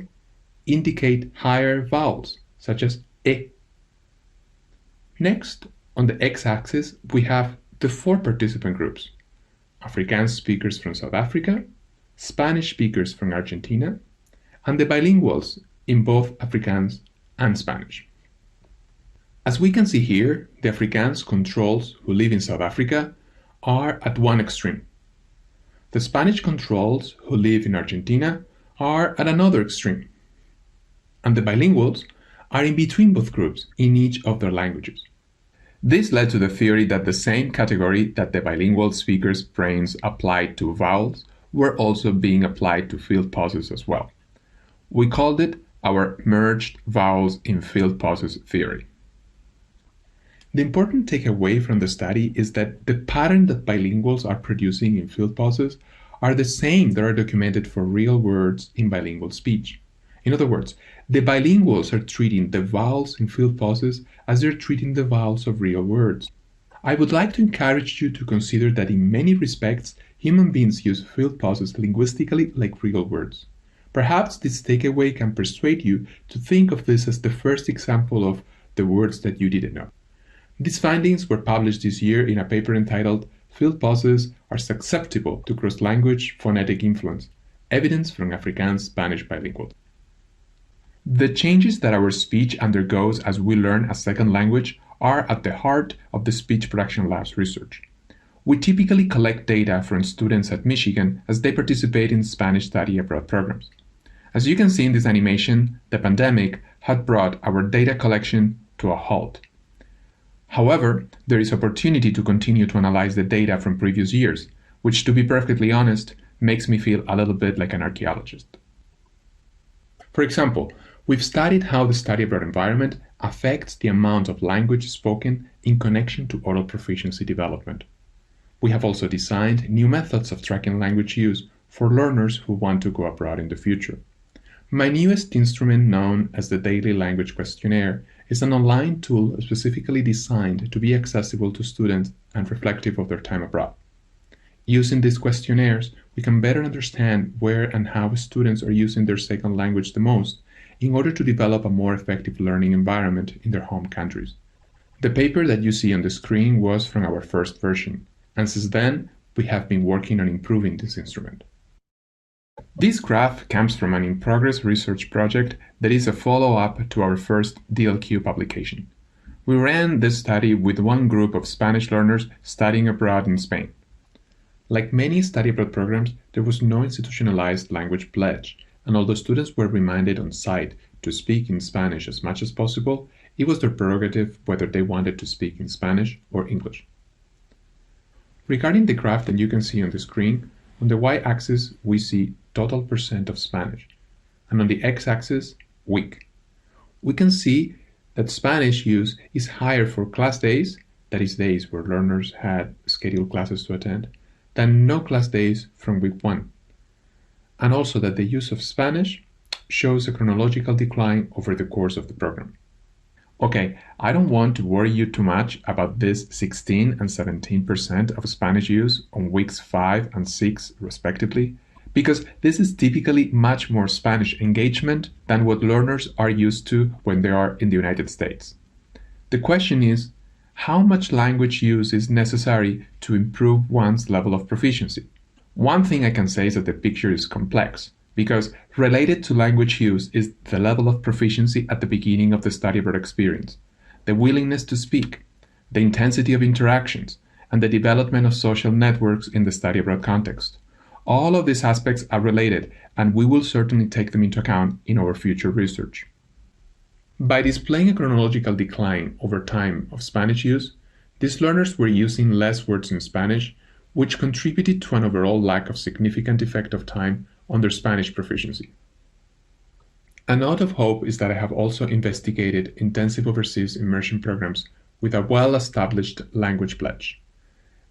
indicate higher vowels, such as E. Next, on the x-axis, we have the 4 participant groups: Afrikaans speakers from South Africa, Spanish speakers from Argentina, and the bilinguals in both Afrikaans and Spanish. As we can see here, the Afrikaans controls who live in South Africa are at one extreme. The Spanish controls who live in Argentina are at another extreme. And the bilinguals are in between both groups in each of their languages. This led to the theory that the same category that the bilingual speakers' brains applied to vowels were also being applied to field pauses as well. We called it our merged vowels in field pauses theory. The important takeaway from the study is that the pattern that bilinguals are producing in field pauses are the same that are documented for real words in bilingual speech. In other words, the bilinguals are treating the vowels in field pauses as they're treating the vowels of real words. I would like to encourage you to consider that in many respects, human beings use field pauses linguistically like real words. Perhaps this takeaway can persuade you to think of this as the first example of the words that you didn't know. These findings were published this year in a paper entitled "Field Pauses are Susceptible to Cross-Language Phonetic Influence: Evidence from Afrikaans-Spanish Bilingual." The changes that our speech undergoes as we learn a second language are at the heart of the Speech Production Lab's research. We typically collect data from students at Michigan as they participate in Spanish study abroad programs. As you can see in this animation, the pandemic had brought our data collection to a halt. However, there is opportunity to continue to analyze the data from previous years, which, to be perfectly honest, makes me feel a little bit like an archaeologist. For example, we've studied how the study abroad environment affects the amount of language spoken in connection to oral proficiency development. We have also designed new methods of tracking language use for learners who want to go abroad in the future. My newest instrument, known as the Daily Language Questionnaire, is an online tool specifically designed to be accessible to students and reflective of their time abroad. Using these questionnaires, we can better understand where and how students are using their second language the most in order to develop a more effective learning environment in their home countries. The paper that you see on the screen was from our first version, and since then, we have been working on improving this instrument. This graph comes from an in-progress research project that is a follow-up to our first DLQ publication. We ran this study with one group of Spanish learners studying abroad in Spain. Like many study abroad programs, there was no institutionalized language pledge, and although students were reminded on site to speak in Spanish as much as possible, it was their prerogative whether they wanted to speak in Spanish or English. Regarding the graph that you can see on the screen, on the y-axis we see total percent of Spanish, and on the x-axis, week. We can see that Spanish use is higher for class days, that is days where learners had scheduled classes to attend, than no class days from week 1. And also that the use of Spanish shows a chronological decline over the course of the program. Okay, I don't want to worry you too much about this 16 and 17% of Spanish use on weeks 5 and 6 respectively, because this is typically much more Spanish engagement than what learners are used to when they are in the United States. The question is, how much language use is necessary to improve one's level of proficiency? One thing I can say is that the picture is complex, because related to language use is the level of proficiency at the beginning of the study abroad experience, the willingness to speak, the intensity of interactions, and the development of social networks in the study abroad context. All of these aspects are related, and we will certainly take them into account in our future research. By displaying a chronological decline over time of Spanish use, these learners were using less words in Spanish, which contributed to an overall lack of significant effect of time on their Spanish proficiency. A note of hope is that I have also investigated intensive overseas immersion programs with a well-established language pledge.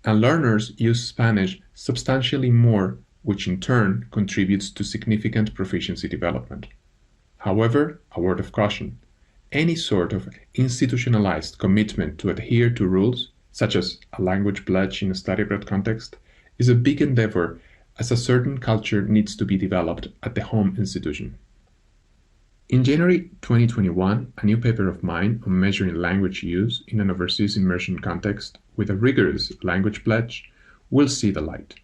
And learners use Spanish substantially more, which in turn contributes to significant proficiency development. However, a word of caution: any sort of institutionalized commitment to adhere to rules, such as a language pledge in a study abroad context, is a big endeavor as a certain culture needs to be developed at the home institution. In January 2021, a new paper of mine on measuring language use in an overseas immersion context with a rigorous language pledge will see the light.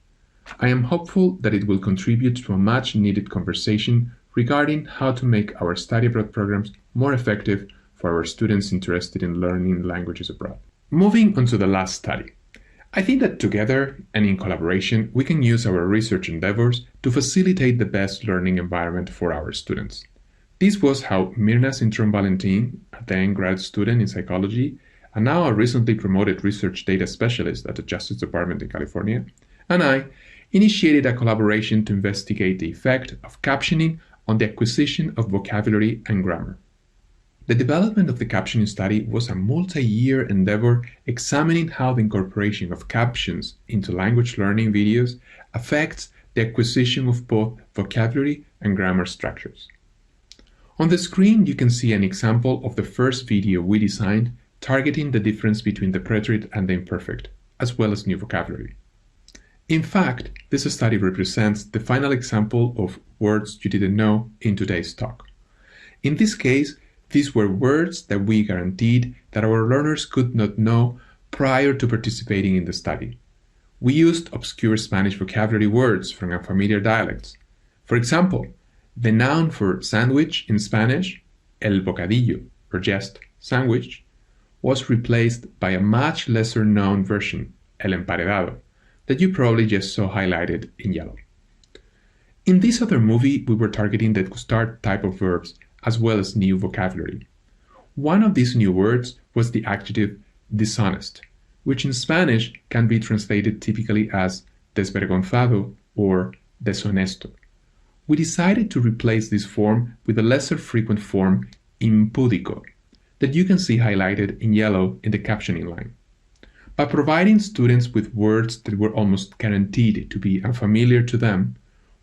I am hopeful that it will contribute to a much-needed conversation regarding how to make our study abroad programs more effective for our students interested in learning languages abroad. Moving on to the last study. I think that together and in collaboration, we can use our research endeavors to facilitate the best learning environment for our students. This was how Mirna Sintron-Valentin, a then grad student in psychology, and now a recently promoted research data specialist at the Justice Department in California, and I initiated a collaboration to investigate the effect of captioning on the acquisition of vocabulary and grammar. The development of the captioning study was a multi-year endeavor examining how the incorporation of captions into language learning videos affects the acquisition of both vocabulary and grammar structures. On the screen, you can see an example of the first video we designed targeting the difference between the preterite and the imperfect, as well as new vocabulary. In fact, this study represents the final example of words you didn't know in today's talk. In this case, these were words that we guaranteed that our learners could not know prior to participating in the study. We used obscure Spanish vocabulary words from unfamiliar dialects. For example, the noun for sandwich in Spanish, el bocadillo, or just sandwich, was replaced by a much lesser known version, el emparedado, that you probably just saw highlighted in yellow. In this other movie, we were targeting the start type of verbs as well as new vocabulary. One of these new words was the adjective dishonest, which in Spanish can be translated typically as desvergonzado or deshonesto. We decided to replace this form with a lesser frequent form, impúdico, that you can see highlighted in yellow in the captioning line. By providing students with words that were almost guaranteed to be unfamiliar to them,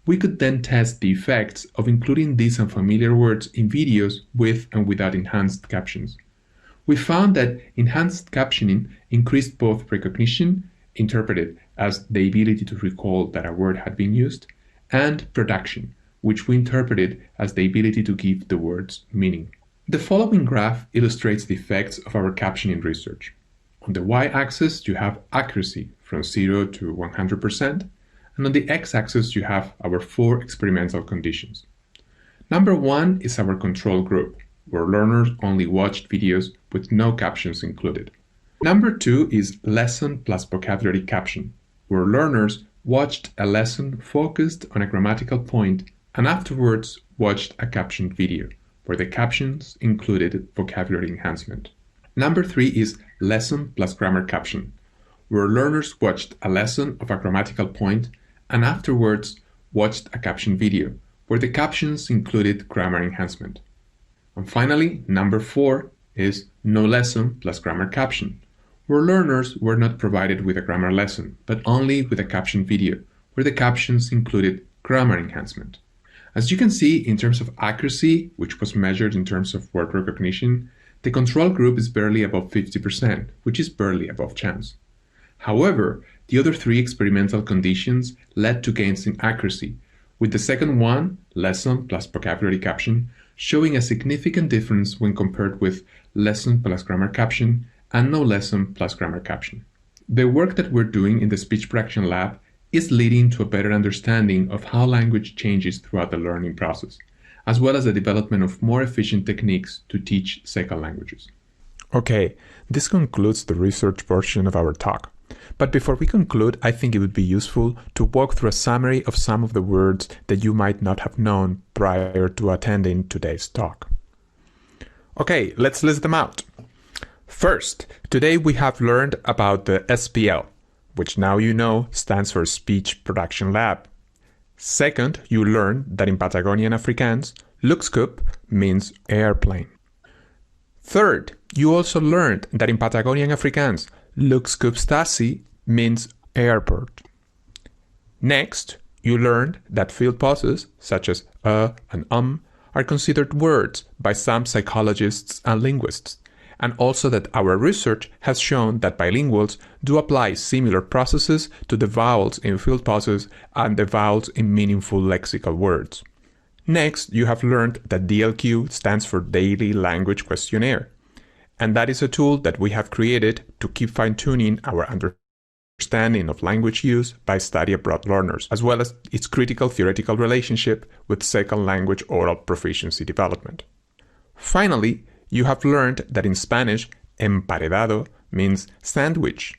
we could then test the effects of including these unfamiliar words in videos with and without enhanced captions. We found that enhanced captioning increased both recognition, interpreted as the ability to recall that a word had been used, and production, which we interpreted as the ability to give the words meaning. The following graph illustrates the effects of our captioning research. On the y-axis, you have accuracy from 0 to 100%, and on the x-axis, you have our 4 experimental conditions. Number 1 is our control group, where learners only watched videos with no captions included. Number 2 is lesson plus vocabulary caption, where learners watched a lesson focused on a grammatical point and afterwards watched a captioned video, where the captions included vocabulary enhancement. Number 3 is lesson plus grammar caption, where learners watched a lesson of a grammatical point and afterwards watched a captioned video, where the captions included grammar enhancement. And finally, number 4 is no lesson plus grammar caption, where learners were not provided with a grammar lesson, but only with a captioned video, where the captions included grammar enhancement. As you can see, in terms of accuracy, which was measured in terms of word recognition, the control group is barely above 50%, which is barely above chance. However, the other 3 experimental conditions led to gains in accuracy, with the second one, lesson plus vocabulary caption, showing a significant difference when compared with lesson plus grammar caption and no lesson plus grammar caption. The work that we're doing in the Speech Production Lab is leading to a better understanding of how language changes throughout the learning process, as well as the development of more efficient techniques to teach second languages. Okay, this concludes the research portion of our talk. But before we conclude, I think it would be useful to walk through a summary of some of the words that you might not have known prior to attending today's talk. Okay, let's list them out. First, today we have learned about the SPL, which now you know stands for Speech Production Lab. Second, you learned that in Patagonian Afrikaans, luchtskip means airplane. Third, you also learned that in Patagonian Afrikaans, luchtskipstasie means airport. Next, you learned that field pauses, such as and are considered words by some psychologists and linguists, and also that our research has shown that bilinguals do apply similar processes to the vowels in field pauses and the vowels in meaningful lexical words. Next, you have learned that DLQ stands for Daily Language Questionnaire, and that is a tool that we have created to keep fine-tuning our understanding of language use by study abroad learners, as well as its critical theoretical relationship with second language oral proficiency development. Finally, you have learned that in Spanish, emparedado means sandwich,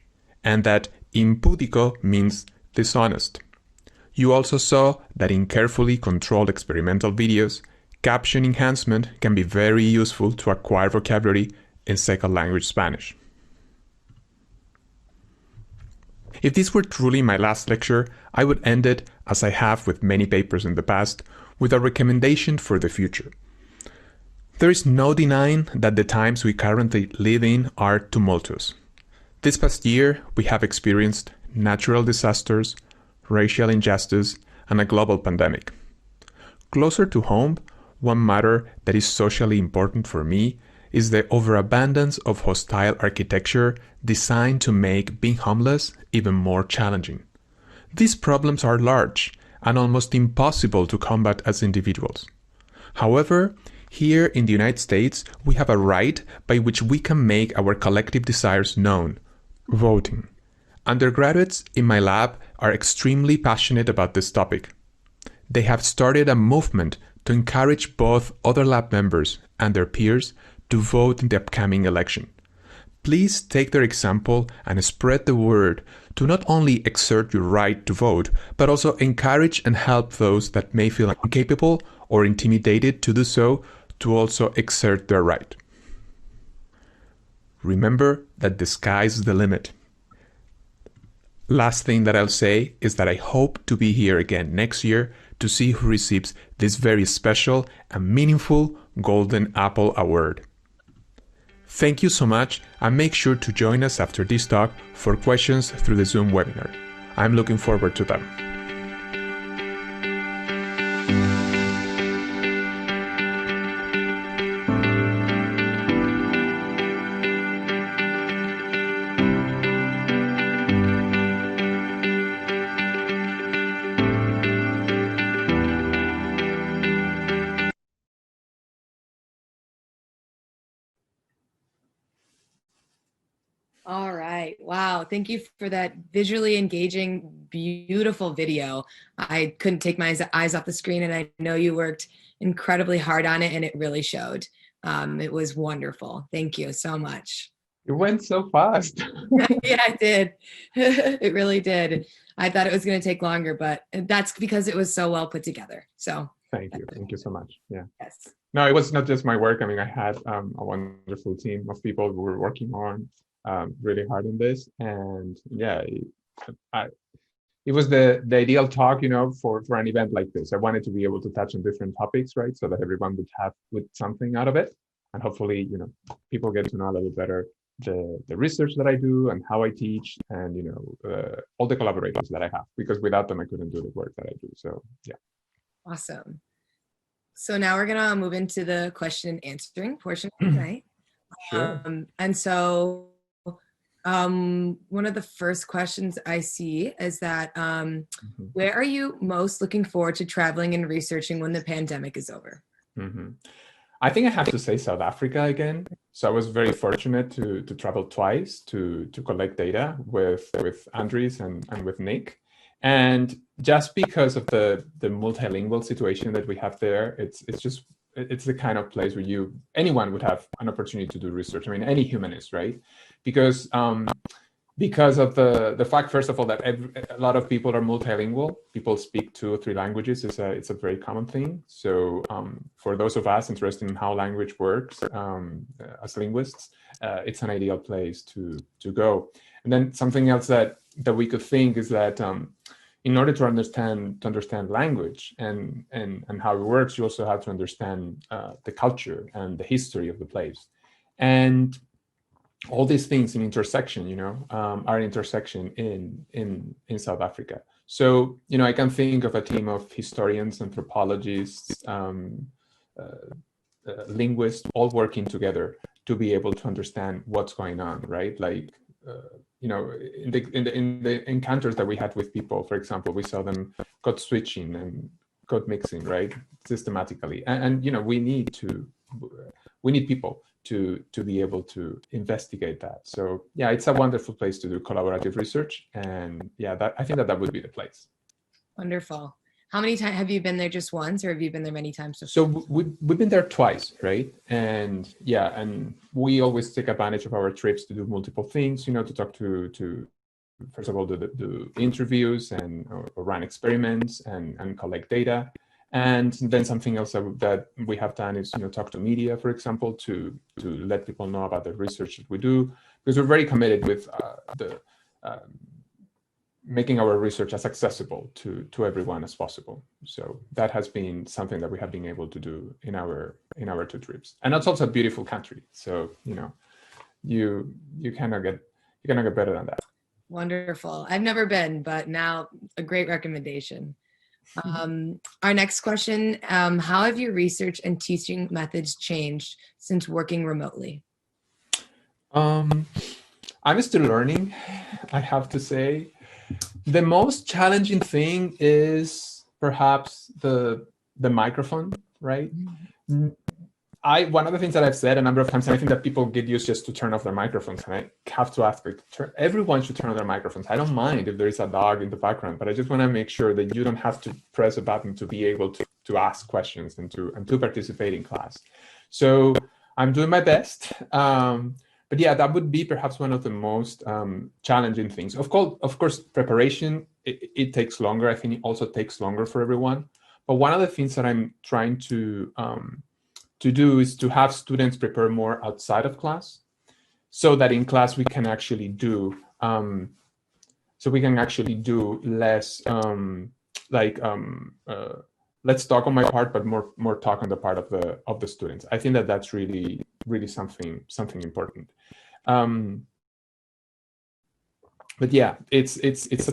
and that impúdico means dishonest. You also saw that in carefully controlled experimental videos, caption enhancement can be very useful to acquire vocabulary in second language Spanish. If this were truly my last lecture, I would end it, as I have with many papers in the past, with a recommendation for the future. There is no denying that the times we currently live in are tumultuous. This past year, we have experienced natural disasters, racial injustice, and a global pandemic. Closer to home, one matter that is socially important for me is the overabundance of hostile architecture designed to make being homeless even more challenging. These problems are large and almost impossible to combat as individuals. However, here in the United States, we have a right by which we can make our collective desires known: voting. Undergraduates in my lab are extremely passionate about this topic. They have started a movement to encourage both other lab members and their peers to vote in the upcoming election. Please take their example and spread the word to not only exert your right to vote, but also encourage and help those that may feel incapable or intimidated to do so to also exert their right. Remember that the sky's the limit. Last thing that I'll say is that I hope to be here again next year to see who receives this very special and meaningful Golden Apple Award. Thank you so much, and make sure to join us after this talk for questions through the Zoom webinar. I'm looking forward to them. All right. Wow. Thank you for that visually engaging, beautiful video. I couldn't take my eyes off the screen, and I know you worked incredibly hard on it, and it really showed. It was wonderful. Thank you so much. It went so fast. Yeah, it did. It really did. I thought it was going to take longer, but that's because it was so well put together. So Thank you. Thank you so much. Yeah. yes. No, it was not just my work. I mean, I had a wonderful team of people who were working on really hard on this, and yeah, it was the ideal talk, for an event like this. I wanted to be able to touch on different topics, right, so that everyone would have something out of it, and hopefully, people get to know a little better the research that I do and how I teach, and all the collaborators that I have, because without them I couldn't do the work that I do. So yeah. Awesome. So now we're gonna move into the question and answering portion of tonight. Sure. And so one of the first questions I see is that where are you most looking forward to traveling and researching when the pandemic is over? I think I have to say South Africa again. So I was very fortunate to travel twice to collect data with Andres and with Nick. And just because of the multilingual situation that we have there, it's the kind of place where anyone would have an opportunity to do research. I mean, any humanist, right? Because of the fact, first of all, that a lot of people are multilingual. People speak 2 or 3 languages. It's a very common thing. So for those of us interested in how language works as linguists, it's an ideal place to go. And then something else that we could think is that in order to understand language and how it works, you also have to understand the culture and the history of the place. And all these things in intersection, are an intersection in South Africa. So, I can think of a team of historians, anthropologists, linguists, all working together to be able to understand what's going on, right? Like, in the encounters that we had with people, for example, we saw them code switching and code mixing, right, systematically, and we need people to be able to investigate that. So yeah, it's a wonderful place to do collaborative research, and yeah, I think that would be the place. Wonderful. How many times have you been there? Just once, or have you been there many times? So we've been there twice, right? And yeah, and we always take advantage of our trips to do multiple things, to talk to first of all, do interviews and or run experiments and collect data. And then something else that we have done is, talk to media, for example, to let people know about the research that we do, because we're very committed with making our research as accessible to everyone as possible. So that has been something that we have been able to do in our 2 trips. And that's also a beautiful country. So, you cannot get better than that. Wonderful. I've never been, but now a great recommendation. Our next question, how have your research and teaching methods changed since working remotely? I'm still learning, I have to say. The most challenging thing is perhaps the microphone, right? One of the things that I've said a number of times, and I think that people get used just to turn off their microphones, and I have to ask, everyone should turn on their microphones. I don't mind if there is a dog in the background, but I just want to make sure that you don't have to press a button to be able to ask questions and to participate in class. So I'm doing my best. But yeah, that would be perhaps one of the most challenging things. Of course, preparation, it takes longer. I think it also takes longer for everyone. But one of the things that I'm trying to do is to have students prepare more outside of class, so that in class we can actually do less let's talk on my part, but more talk on the part of the students. I think that that's really something important. But yeah, it's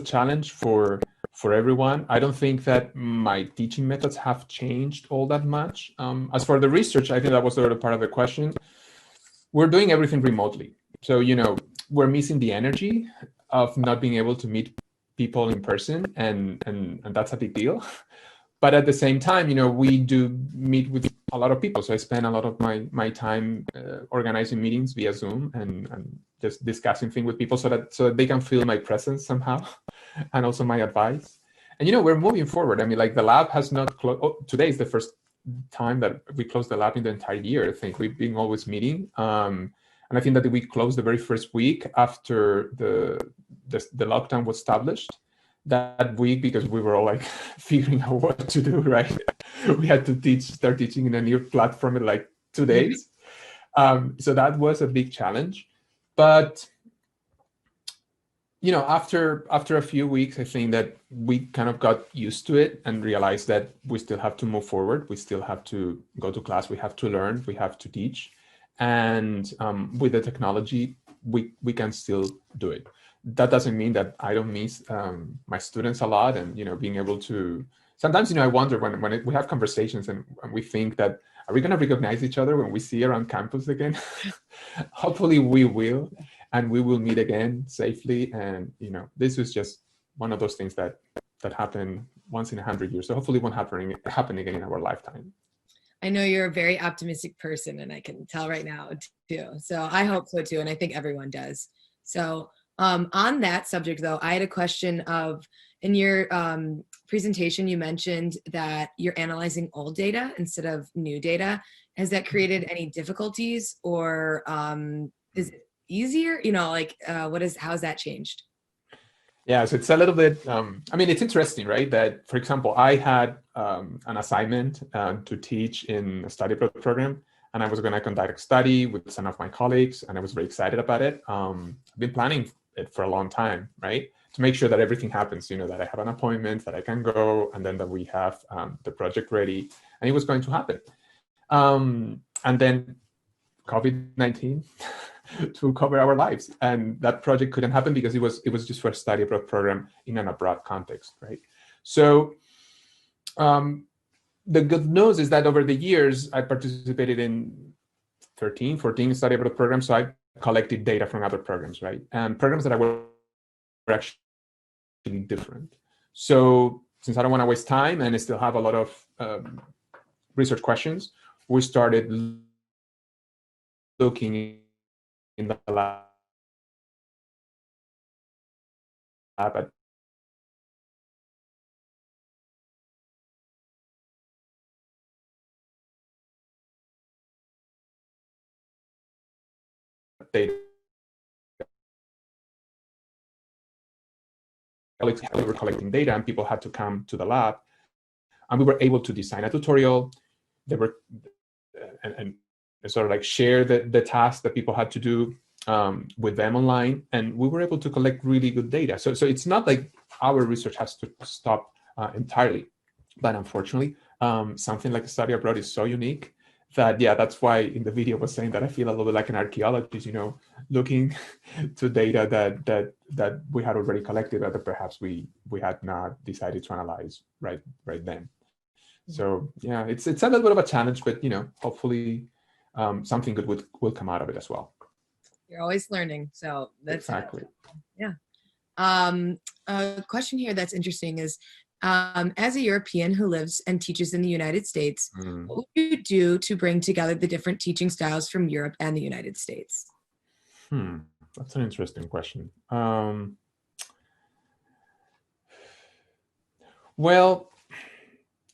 a challenge for everyone. I don't think that my teaching methods have changed all that much. As for the research, I think that was the other part of the question. We're doing everything remotely. So, we're missing the energy of not being able to meet people in person, and that's a big deal. But at the same time, we do meet with a lot of people. So I spend a lot of my time organizing meetings via Zoom and just discussing things with people so that they can feel my presence somehow, and also my advice. And, we're moving forward. I mean, like, the lab has not closed. Today is the first time that we closed the lab in the entire year. I think we've been always meeting. And I think that we closed the very first week after the lockdown was established. That week, because we were all like figuring out what to do, right? We had to start teaching in a new platform in like 2 days. So that was a big challenge. But, after a few weeks, I think that we kind of got used to it and realized that we still have to move forward. We still have to go to class. We have to learn. We have to teach. And with the technology, we can still do it. That doesn't mean that I don't miss my students a lot, and being able to. Sometimes I wonder when we have conversations and we think that, are we going to recognize each other when we see around campus again? Hopefully we will, and we will meet again safely. And this is just one of those things that happen once in 100 years. So hopefully it won't happen again in our lifetime. I know you're a very optimistic person, and I can tell right now too. So I hope so too, and I think everyone does. So. On that subject, though, I had a question in your presentation, you mentioned that you're analyzing old data instead of new data. Has that created any difficulties, or is it easier? How's that changed? Yeah, so it's a little bit, it's interesting, right? That, for example, I had an assignment to teach in a study program, and I was going to conduct a study with some of my colleagues, and I was very excited about it. I've been planning it for a long time, right? To make sure that everything happens, that I have an appointment, that I can go, and then that we have the project ready, and it was going to happen. And then COVID-19 took over our lives, and that project couldn't happen because it was just for a study abroad program in an abroad context, right? So the good news is that over the years, I participated in 13, 14 study abroad programs. So I collected data from other programs, right? And programs that I were actually different. So since I don't want to waste time and I still have a lot of research questions, we started looking in the lab at data. We were collecting data and people had to come to the lab, and we were able to design a tutorial. They were and sort of like share the tasks that people had to do with them online, and we were able to collect really good data. So it's not like our research has to stop entirely, but unfortunately, something like a study abroad is so unique that, yeah, that's why in the video I was saying that I feel a little bit like an archaeologist, looking to data that we had already collected, but that perhaps we had not decided to analyze right then. So yeah, it's a little bit of a challenge, but hopefully something good will come out of it as well. You're always learning, so that's exactly. Yeah. A question here that's interesting is, as a European who lives and teaches in the United States, what would you do to bring together the different teaching styles from Europe and the United States? That's an interesting question. Well,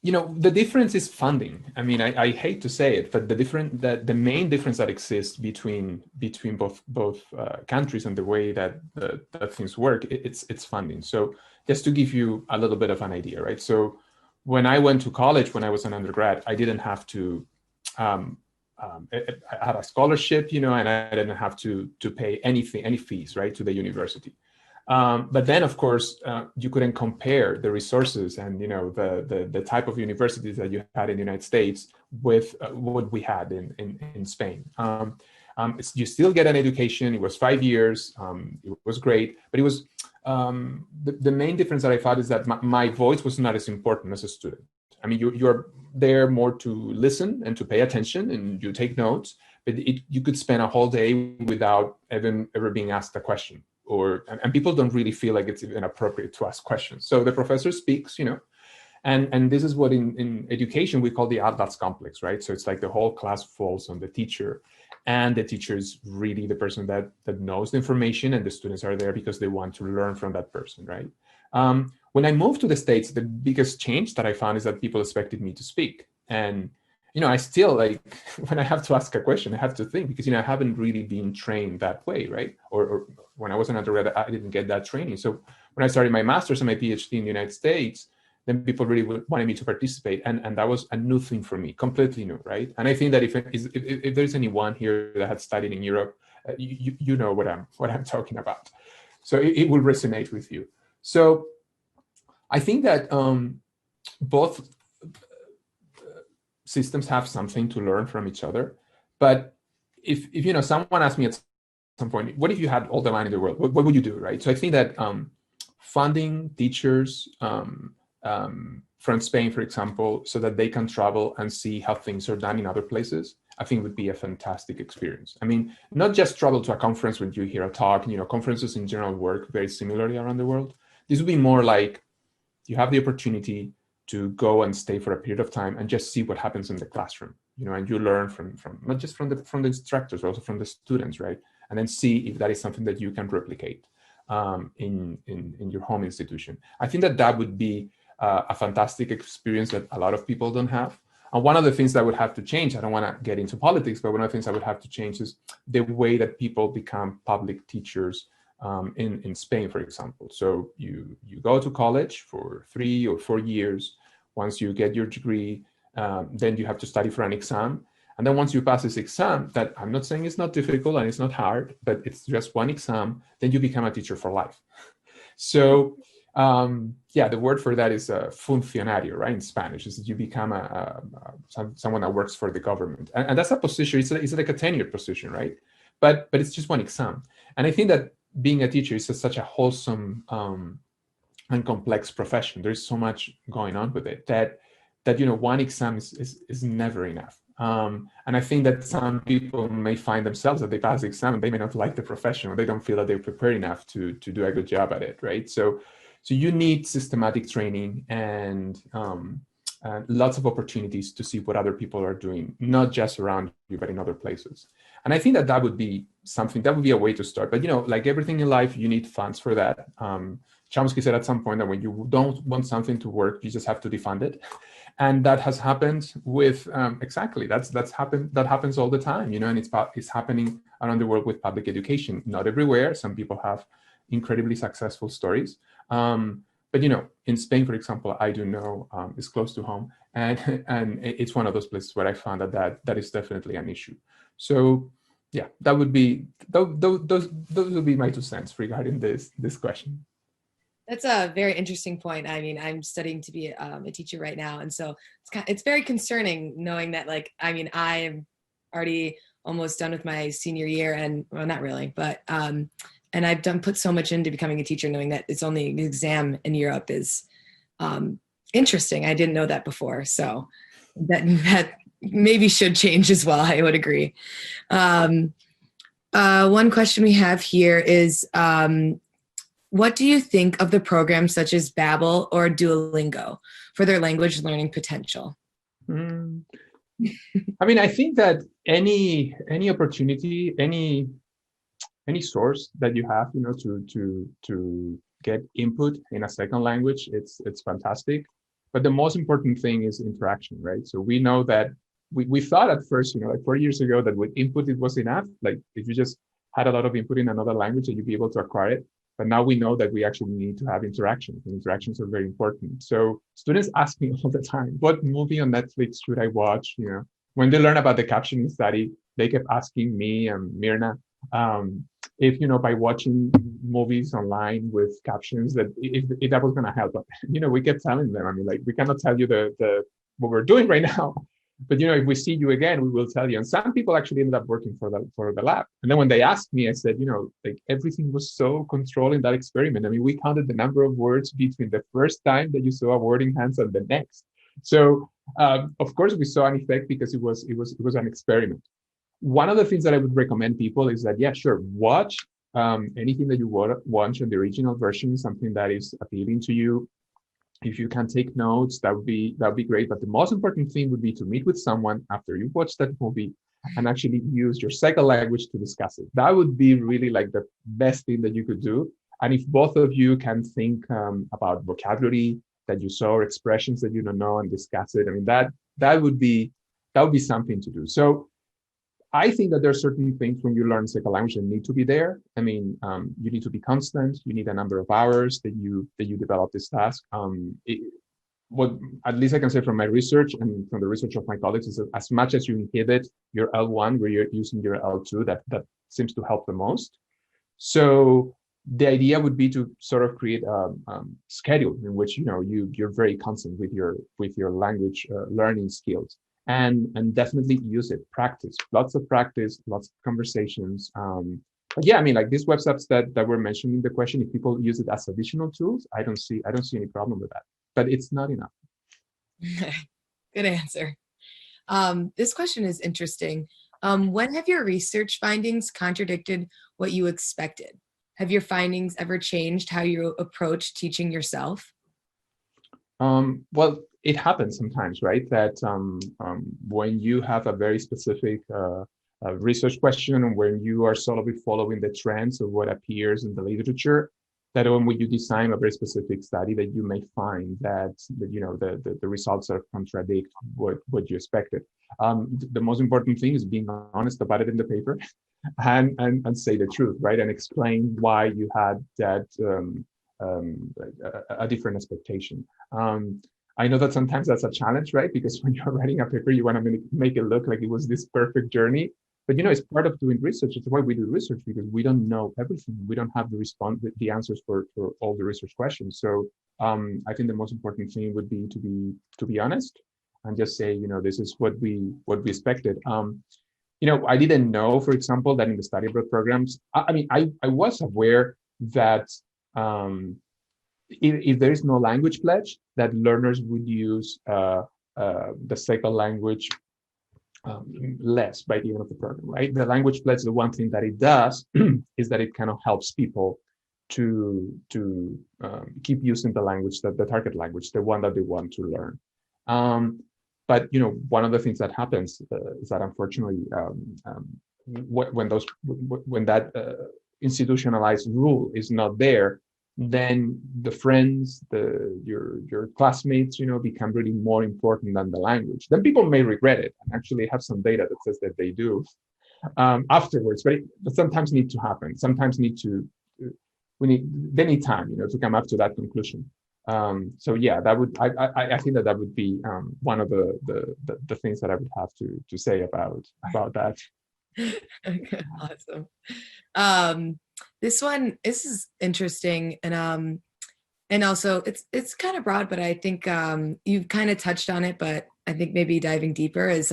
the difference is funding. I mean, I hate to say it, but the main difference that exists between both countries and the way that things work, it's funding. So just to give you a little bit of an idea, right? So when I went to college, when I was an undergrad, I didn't have to. I had a scholarship, and I didn't have to pay any fees, right, to the university. But then, of course, you couldn't compare the resources and the type of universities that you had in the United States with what we had in Spain. You still get an education. It was 5 years. It was great, but it was the main difference that I found is that my voice was not as important as a student. I mean, you're there more to listen and to pay attention, and you take notes. But you could spend a whole day without ever being asked a question. And people don't really feel like it's even appropriate to ask questions. So the professor speaks, and this is what in education we call the Atlas complex, right? So it's like the whole class falls on the teacher, and the teacher is really the person that knows the information, and the students are there because they want to learn from that person, right? When I moved to the States, the biggest change that I found is that people expected me to speak. And I still, like, when I have to ask a question, I have to think, because I haven't really been trained that way, right? Or when I was an undergrad, I didn't get that training. So when I started my master's and my PhD in the United States, then people really wanted me to participate, and that was a new thing for me, completely new, right? And I think that if there's anyone here that had studied in Europe, you know what I'm talking about. So it will resonate with you. So I think that both systems have something to learn from each other. But if someone asked me at some point, what if you had all the money in the world? What would you do, right? So I think that funding teachers from Spain, for example, so that they can travel and see how things are done in other places, I think would be a fantastic experience. I mean, not just travel to a conference when you hear a talk. Conferences in general work very similarly around the world. This would be more like you have the opportunity to go and stay for a period of time and just see what happens in the classroom, and you learn from not just from the instructors, but also from the students, right? And then see if that is something that you can replicate in your home institution. I think that would be a fantastic experience that a lot of people don't have. And one of the things that would have to change, I don't want to get into politics, but one of the things that would have to change is the way that people become public teachers in Spain, for example. So you go to college for 3 or 4 years. Once you get your degree, then you have to study for an exam. And then once you pass this exam, that I'm not saying it's not difficult and it's not hard, but it's just one exam, then you become a teacher for life. So the word for that is funcionario, right? In Spanish, is that you become someone that works for the government. And that's a position, it's like a tenured position, right? But it's just one exam. And I think that being a teacher is such a wholesome and complex profession. There's so much going on with it that one exam is never enough. And I think that some people may find themselves that they pass the exam and they may not like the profession, or they don't feel that they're prepared enough to do a good job at it, right? So you need systematic training and lots of opportunities to see what other people are doing, not just around you, but in other places. And I think that that would be something, that would be a way to start. But, like everything in life, you need funds for that. Chomsky said at some point that when you don't want something to work, you just have to defund it. And that has happened with, exactly, that happens all the time, and it's happening around the world with public education. Not everywhere. Some people have incredibly successful stories. But in Spain, for example, I do know it's close to home, and it's one of those places where I found that is definitely an issue. So yeah, that would be those would be my 2 cents regarding this question. That's a very interesting point. I mean, I'm studying to be a teacher right now, and so it's very concerning knowing that, like, I mean, I'm already almost done with my senior year, and well, not really, but and I've put so much into becoming a teacher, knowing that it's only an exam in Europe is interesting. I didn't know that before, so that maybe should change as well. I would agree. One question we have here is, what do you think of the programs such as Babbel or Duolingo for their language learning potential? I mean, I think that any opportunity, any source that you have, to get input in a second language, it's fantastic. But the most important thing is interaction, right? So we know that we thought at first, like 4 years ago, that with input it was enough. Like if you just had a lot of input in another language, that you'd be able to acquire it. But now we know that we actually need to have interactions, and interactions are very important. So students ask me all the time, what movie on Netflix should I watch? When they learn about the captioning study, they kept asking me and Mirna, if, by watching movies online with captions, that if that was going to help. But, we kept telling them, I mean, like, we cannot tell you what we're doing right now. But, if we see you again, we will tell you. And some people actually ended up working for the lab. And then when they asked me, I said, like, everything was so controlled in that experiment. I mean, we counted the number of words between the first time that you saw a word in hands and the next. So, of course, we saw an effect because it was an experiment. One of the things that I would recommend people is that, yeah, sure, watch anything that you watch on the original version, something that is appealing to you. If you can take notes, that would be great. But the most important thing would be to meet with someone after you watch that movie and actually use your second language to discuss it. That would be really like the best thing that you could do. And if both of you can think about vocabulary that you saw, or expressions that you don't know, and discuss it, I mean, that would be something to do. So I think that there are certain things when you learn second language that need to be there. I mean, you need to be constant. You need a number of hours that you develop this task. What at least I can say from my research and from the research of my colleagues is that as much as you inhibit your L1 where you're using your L2, that seems to help the most. So the idea would be to sort of create a schedule in which you're very constant with your language learning skills. And definitely use it. Practice, lots of conversations. But yeah, I mean, like these websites that were mentioned in the question, if people use it as additional tools, I don't see any problem with that. But it's not enough. Good answer. This question is interesting. When have your research findings contradicted what you expected? Have your findings ever changed how you approach teaching yourself? Well, it happens sometimes, right? That when you have a very specific research question, and when you are sort of following the trends of what appears in the literature, that when you design a very specific study, that you may find that the results sort of contradict what you expected. The most important thing is being honest about it in the paper, and say the truth, right? And explain why you had that a different expectation. I know that sometimes that's a challenge, right? Because when you're writing a paper, you want to make it look like it was this perfect journey. But it's part of doing research. It's why we do research, because we don't know everything. We don't have the answers for all the research questions. So I think the most important thing would be to be honest and just say, this is what we expected. I didn't know, for example, that in the study abroad programs, I was aware that if there is no language pledge, that learners would use the second language less by the end of the program, right? The language pledge, the one thing that it does is that it kind of helps people to keep using the language, that the target language, the one that they want to learn. But one of the things that happens is that unfortunately, when that institutionalized rule is not there, then the friends, your classmates, become really more important than the language. Then people may regret it, and actually have some data that says that they do afterwards. But sometimes need to happen. Sometimes they need time, to come up to that conclusion. So yeah, that would I think that would be one of the things that I would have to say about that. Okay, awesome. This is interesting, and also it's kind of broad, but I think you've kind of touched on it, but I think maybe diving deeper is,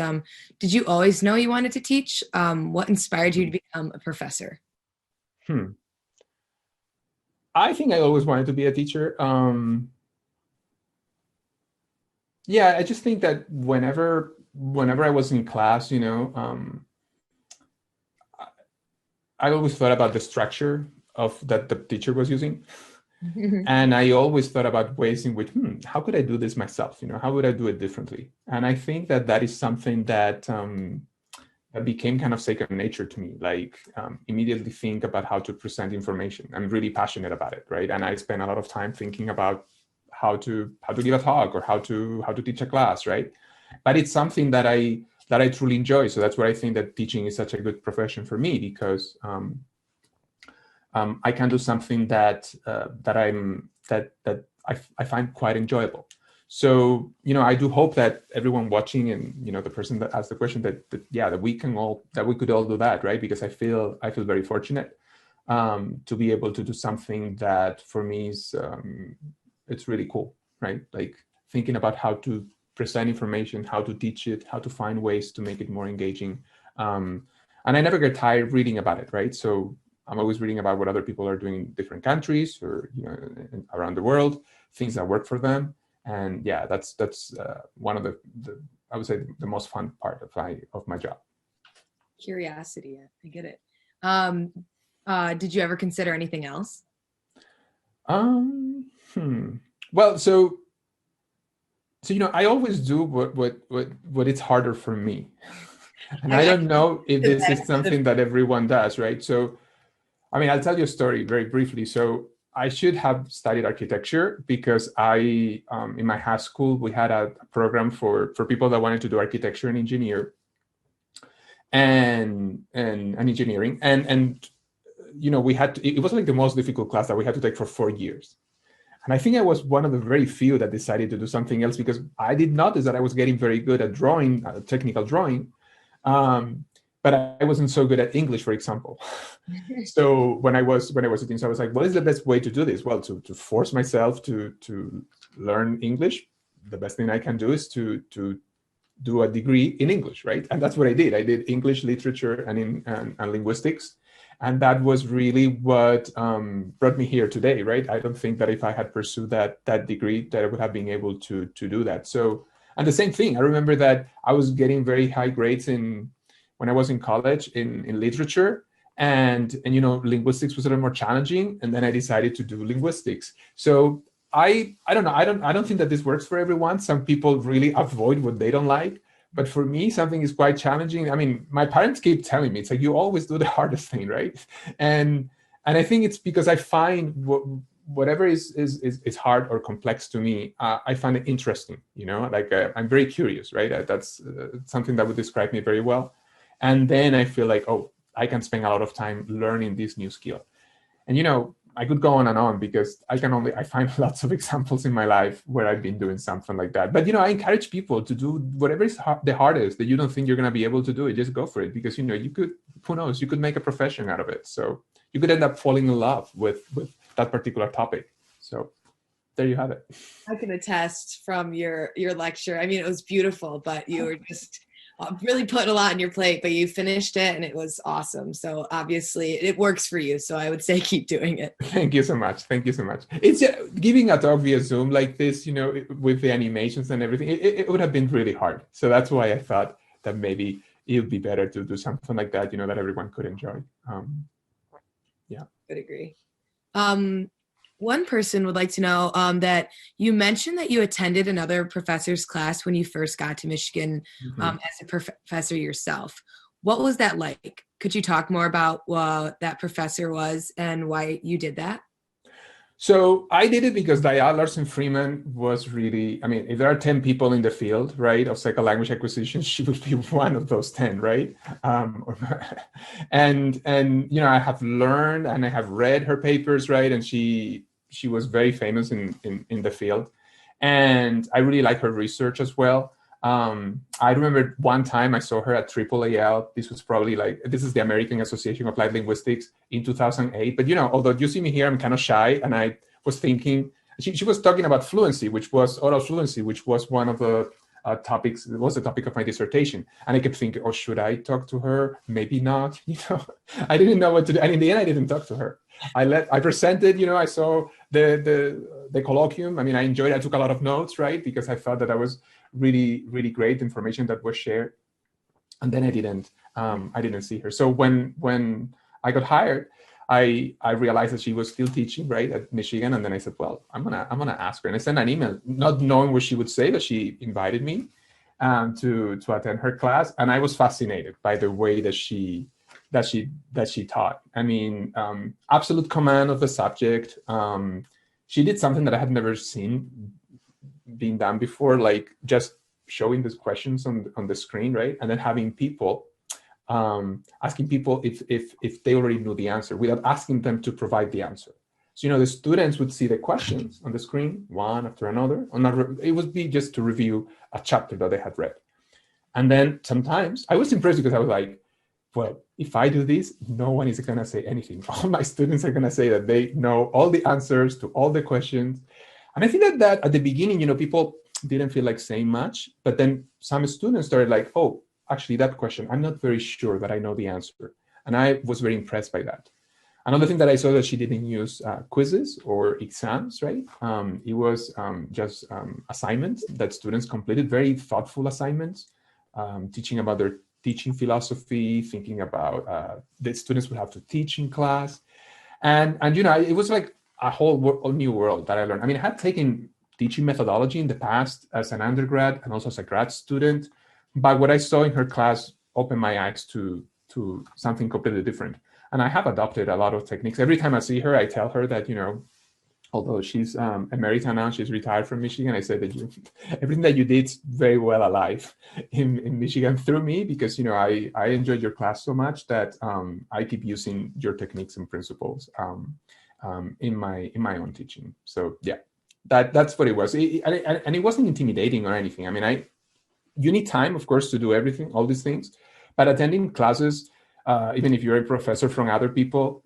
did you always know you wanted to teach? What inspired you to become a professor? I think I always wanted to be a teacher. Yeah, I just think that whenever I was in class, I always thought about the structure that the teacher was using. And I always thought about ways in which, how could I do this myself? How would I do it differently? And I think that is something that became kind of second nature to me, like immediately think about how to present information. I'm really passionate about it, right? And I spend a lot of time thinking about how to give a talk or how to teach a class, right? But it's something that I truly enjoy. So that's why I think that teaching is such a good profession for me, because I can do something that I find quite enjoyable. So, I do hope that everyone watching and, the person that asked the question that we could all do that, right? Because I feel very fortunate to be able to do something that for me is, it's really cool, right? Like thinking about how to present information, how to teach it, how to find ways to make it more engaging. And I never get tired reading about it, right? So I'm always reading about what other people are doing in different countries or, around the world, things that work for them. And yeah, that's one of the I would say the most fun part of my job. Curiosity, I get it. Did you ever consider anything else? Well, so I always do what it's harder for me, and I don't know if this is something that everyone does, right? So, I'll tell you a story very briefly. So I should have studied architecture because in my high school, we had a program for people that wanted to do architecture and engineering. And we had to, it was like the most difficult class that we had to take for 4 years. And I think I was one of the very few that decided to do something else, because I did notice that I was getting very good at drawing, technical drawing. But I wasn't so good at English, for example. So when I was a teen, so I was like, what is the best way to do this? Well, to force myself to learn English, the best thing I can do is to do a degree in English, right? And that's what I did. I did English literature and linguistics. And that was really what brought me here today, right? I don't think that if I had pursued that degree, that I would have been able to do that. So, and the same thing, I remember that I was getting very high grades when I was in college in literature, and linguistics was a little more challenging, and then I decided to do linguistics. So I don't know, I don't think that this works for everyone. Some people really avoid what they don't like, but for me, something is quite challenging. My parents keep telling me, it's like, you always do the hardest thing, right? And I think it's because I find whatever is hard or complex to me, I find it interesting, like I'm very curious, right? That's something that would describe me very well. And then I feel like, oh, I can spend a lot of time learning this new skill. And, I could go on because I find lots of examples in my life where I've been doing something like that. But, I encourage people to do whatever is the hardest that you don't think you're going to be able to do it. Just go for it, because, you could, who knows, you could make a profession out of it. So you could end up falling in love with that particular topic. So there you have it. I can attest from your lecture. It was beautiful, but you were just really put a lot on your plate, but you finished it and it was awesome. So obviously it works for you. So I would say keep doing it. Thank you so much. It's giving a talk via Zoom like this, with the animations and everything, it would have been really hard. So that's why I thought that maybe it would be better to do something like that, that everyone could enjoy. Yeah. Would agree. One person would like to know that you mentioned that you attended another professor's class when you first got to Michigan as a professor yourself. What was that like? Could you talk more about what that professor was and why you did that? So I did it because Diane Larson Freeman was really, if there are 10 people in the field, right, of second language acquisition, she would be one of those 10, right? And I have learned and I have read her papers, right? And she was very famous in the field. And I really like her research as well. I remember one time I saw her at AAAL. This was probably this is the American Association of Applied Linguistics in 2008. But, although you see me here, I'm kind of shy. And I was thinking, she was talking about fluency, which was oral fluency, which was one of the topics, it was the topic of my dissertation. And I kept thinking, oh, should I talk to her? Maybe not. I didn't know what to do. And in the end, I didn't talk to her. I presented, I saw the colloquium. I enjoyed it. I took a lot of notes, right? Because I felt that I was really, really great information that was shared. And then I didn't see her. So when I got hired, I realized that she was still teaching, right, at Michigan. And then I said, well, I'm gonna ask her. And I sent an email, not knowing what she would say, but she invited me to attend her class. And I was fascinated by the way that she taught. Absolute command of the subject. She did something that I had never seen being done before, like just showing these questions on the screen, right? And then having people asking people if they already knew the answer without asking them to provide the answer. So, the students would see the questions on the screen, one after another. It would be just to review a chapter that they had read. And then sometimes I was impressed because I was like, well, if I do this, no one is going to say anything. All my students are going to say that they know all the answers to all the questions. And I think that at the beginning, people didn't feel like saying much, but then some students started like, oh, actually that question, I'm not very sure that I know the answer. And I was very impressed by that. Another thing that I saw that she didn't use quizzes or exams, right? It was just assignments that students completed, very thoughtful assignments, teaching about their teaching philosophy, thinking about the students would have to teach in class. And it was like a whole new world that I learned. I had taken teaching methodology in the past as an undergrad and also as a grad student, but what I saw in her class opened my eyes to something completely different. And I have adopted a lot of techniques. Every time I see her, I tell her that, although she's emerita now, she's retired from Michigan, I say that everything that you did is very well alive in Michigan through me, because, I enjoyed your class so much that I keep using your techniques and principles in my own teaching. So yeah, that's what it was. And it wasn't intimidating or anything. You need time, of course, to do everything, all these things, but attending classes, even if you're a professor from other people,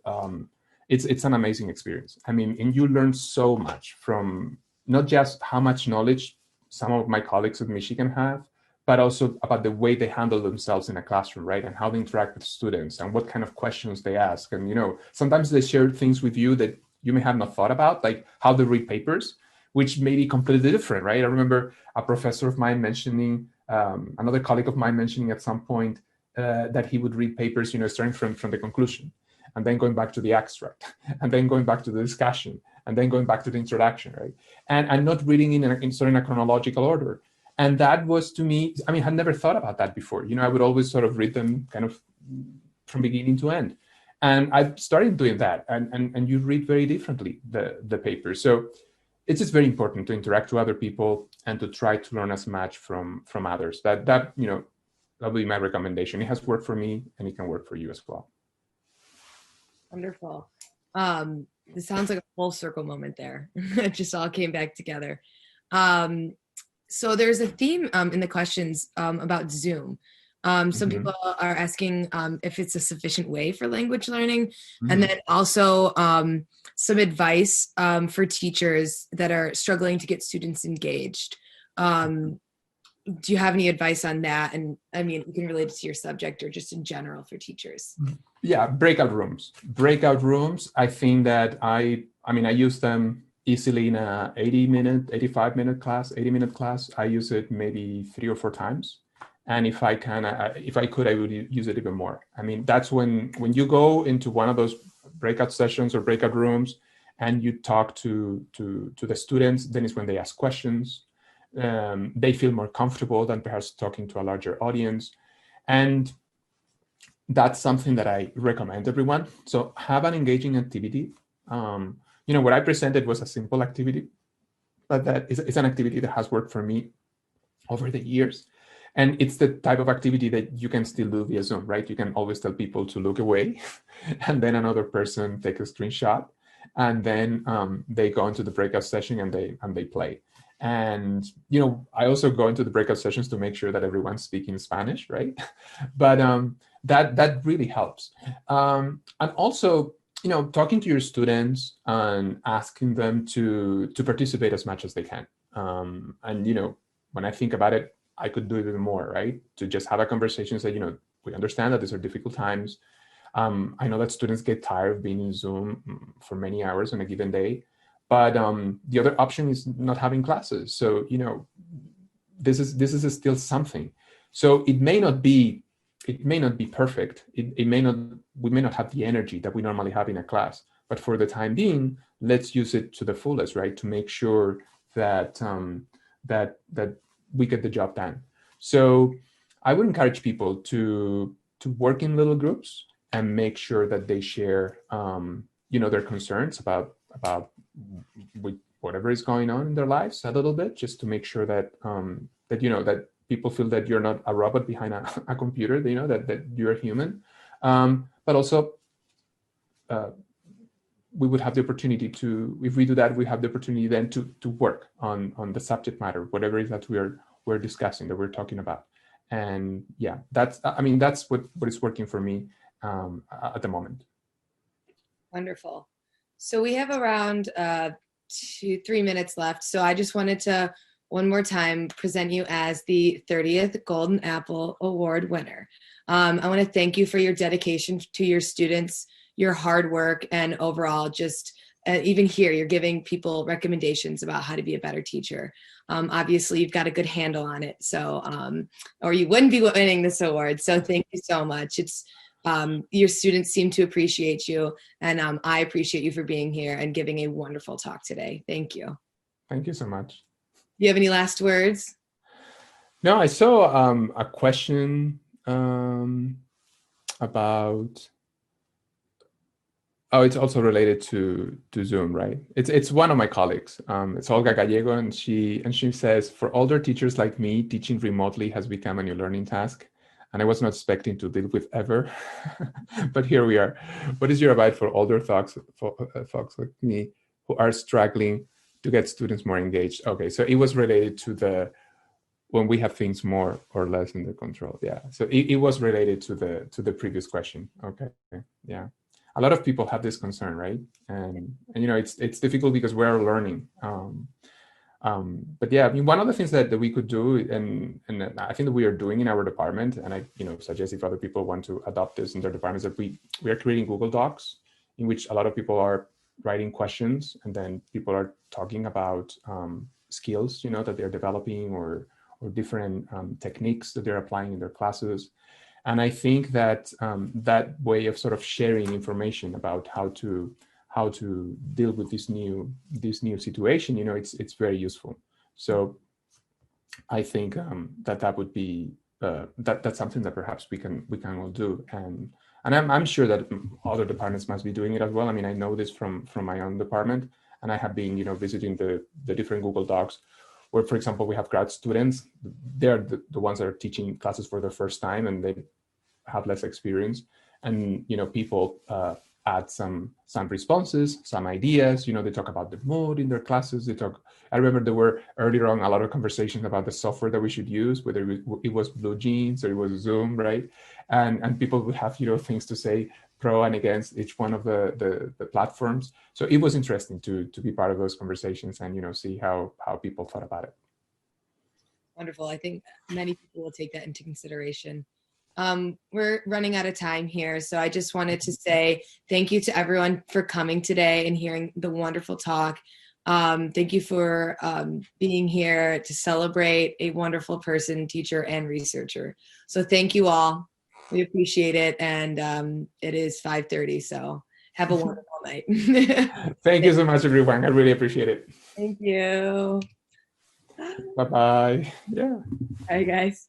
it's an amazing experience. And you learn so much from not just how much knowledge some of my colleagues at Michigan have, but also about the way they handle themselves in a classroom, right? And how they interact with students and what kind of questions they ask. And, sometimes they share things with you that you may have not thought about, like how they read papers, which may be completely different, right? I remember a professor of mine mentioning, another colleague of mine mentioning at some point that he would read papers, starting from the conclusion, and then going back to the abstract, and then going back to the discussion, and then going back to the introduction, right? And not reading in a chronological order. And that was, to me, I had never thought about that before. I would always sort of read them kind of from beginning to end. And I started doing that, and you read very differently the paper. So it's just very important to interact with other people and to try to learn as much from others. That would be my recommendation. It has worked for me, and it can work for you as well. Wonderful. This sounds like a full circle moment there. It just all came back together. So there's a theme in the questions about Zoom. Some people are asking if it's a sufficient way for language learning, and then also some advice for teachers that are struggling to get students engaged. Do you have any advice on that? And you can relate it to your subject or just in general for teachers. Yeah, breakout rooms. I think that I use them easily in a 80-minute, 85-minute class, 80-minute class. I use it maybe 3 or 4 times. And if I can, if I could, I would use it even more. I mean, that's when you go into one of those breakout sessions or breakout rooms and you talk to the students, then is when they ask questions. They feel more comfortable than perhaps talking to a larger audience. And that's something that I recommend everyone. So have an engaging activity. What I presented was a simple activity, but that is an activity that has worked for me over the years. And it's the type of activity that you can still do via Zoom, right? You can always tell people to look away and then another person take a screenshot, and then they go into the breakout session and they play. And, I also go into the breakout sessions to make sure that everyone's speaking Spanish, right? But that really helps. And also, talking to your students and asking them to participate as much as they can. And, when I think about it, I could do even more, right? To just have a conversation, say, we understand that these are difficult times. I know that students get tired of being in Zoom for many hours on a given day, but the other option is not having classes. So, this is still something. So it may not be perfect. We may not have the energy that we normally have in a class, but for the time being, let's use it to the fullest, right? To make sure that that we get the job done. So I would encourage people to work in little groups and make sure that they share, their concerns about whatever is going on in their lives a little bit, just to make sure that that people feel that you're not a robot behind a computer, that you're human. But also, we would have the opportunity to, if we do that, we have the opportunity then to work on the subject matter, whatever it is that we're discussing, that we're talking about. And yeah, that's what is working for me at the moment. Wonderful. So we have around 2-3 minutes left. So I just wanted to one more time present you as the 30th Golden Apple Award winner. I want to thank you for your dedication to your students, your hard work, and overall just even here, you're giving people recommendations about how to be a better teacher. Obviously, you've got a good handle on it, so or you wouldn't be winning this award. So thank you so much. It's your students seem to appreciate you, and I appreciate you for being here and giving a wonderful talk today. Thank you. Thank you so much. Do you have any last words? No, I saw a question about. Oh, it's also related to Zoom, right? It's one of my colleagues. It's Olga Gallego, and she says, for older teachers like me, teaching remotely has become a new learning task, and I was not expecting to deal with ever, but here we are. What is your advice for older folks like me who are struggling to get students more engaged? Okay, so it was related to when we have things more or less under control. Yeah, so it was related to the previous question. Okay, yeah. A lot of people have this concern, right? And it's difficult because we're learning. But yeah, one of the things that we could do, and I think that we are doing in our department, and I suggest if other people want to adopt this in their departments, that we are creating Google Docs in which a lot of people are writing questions, and then people are talking about skills, that they're developing or different techniques that they're applying in their classes. And I think that that way of sort of sharing information about how to deal with this new situation, it's very useful. So I think that would be that's something that perhaps we can all do. And I'm sure that other departments must be doing it as well. I mean, I know this from my own department, and I have been visiting the different Google Docs, where, for example, we have grad students. They're the ones that are teaching classes for the first time, and they have less experience. And people add some responses, some ideas. They talk about the mood in their classes. I remember there were earlier on a lot of conversations about the software that we should use, whether it was Blue Jeans or it was Zoom, right? And people would have things to say pro and against each one of the platforms. So it was interesting to be part of those conversations and see how people thought about it. Wonderful. I think many people will take that into consideration. We're running out of time here, so I just wanted to say thank you to everyone for coming today and hearing the wonderful talk. Thank you for being here to celebrate a wonderful person, teacher, and researcher. So thank you all. We appreciate it. And it is 5:30, so have a wonderful night. Thank you so much, everyone. I really appreciate it. Thank you. Bye-bye. Yeah. Bye, guys.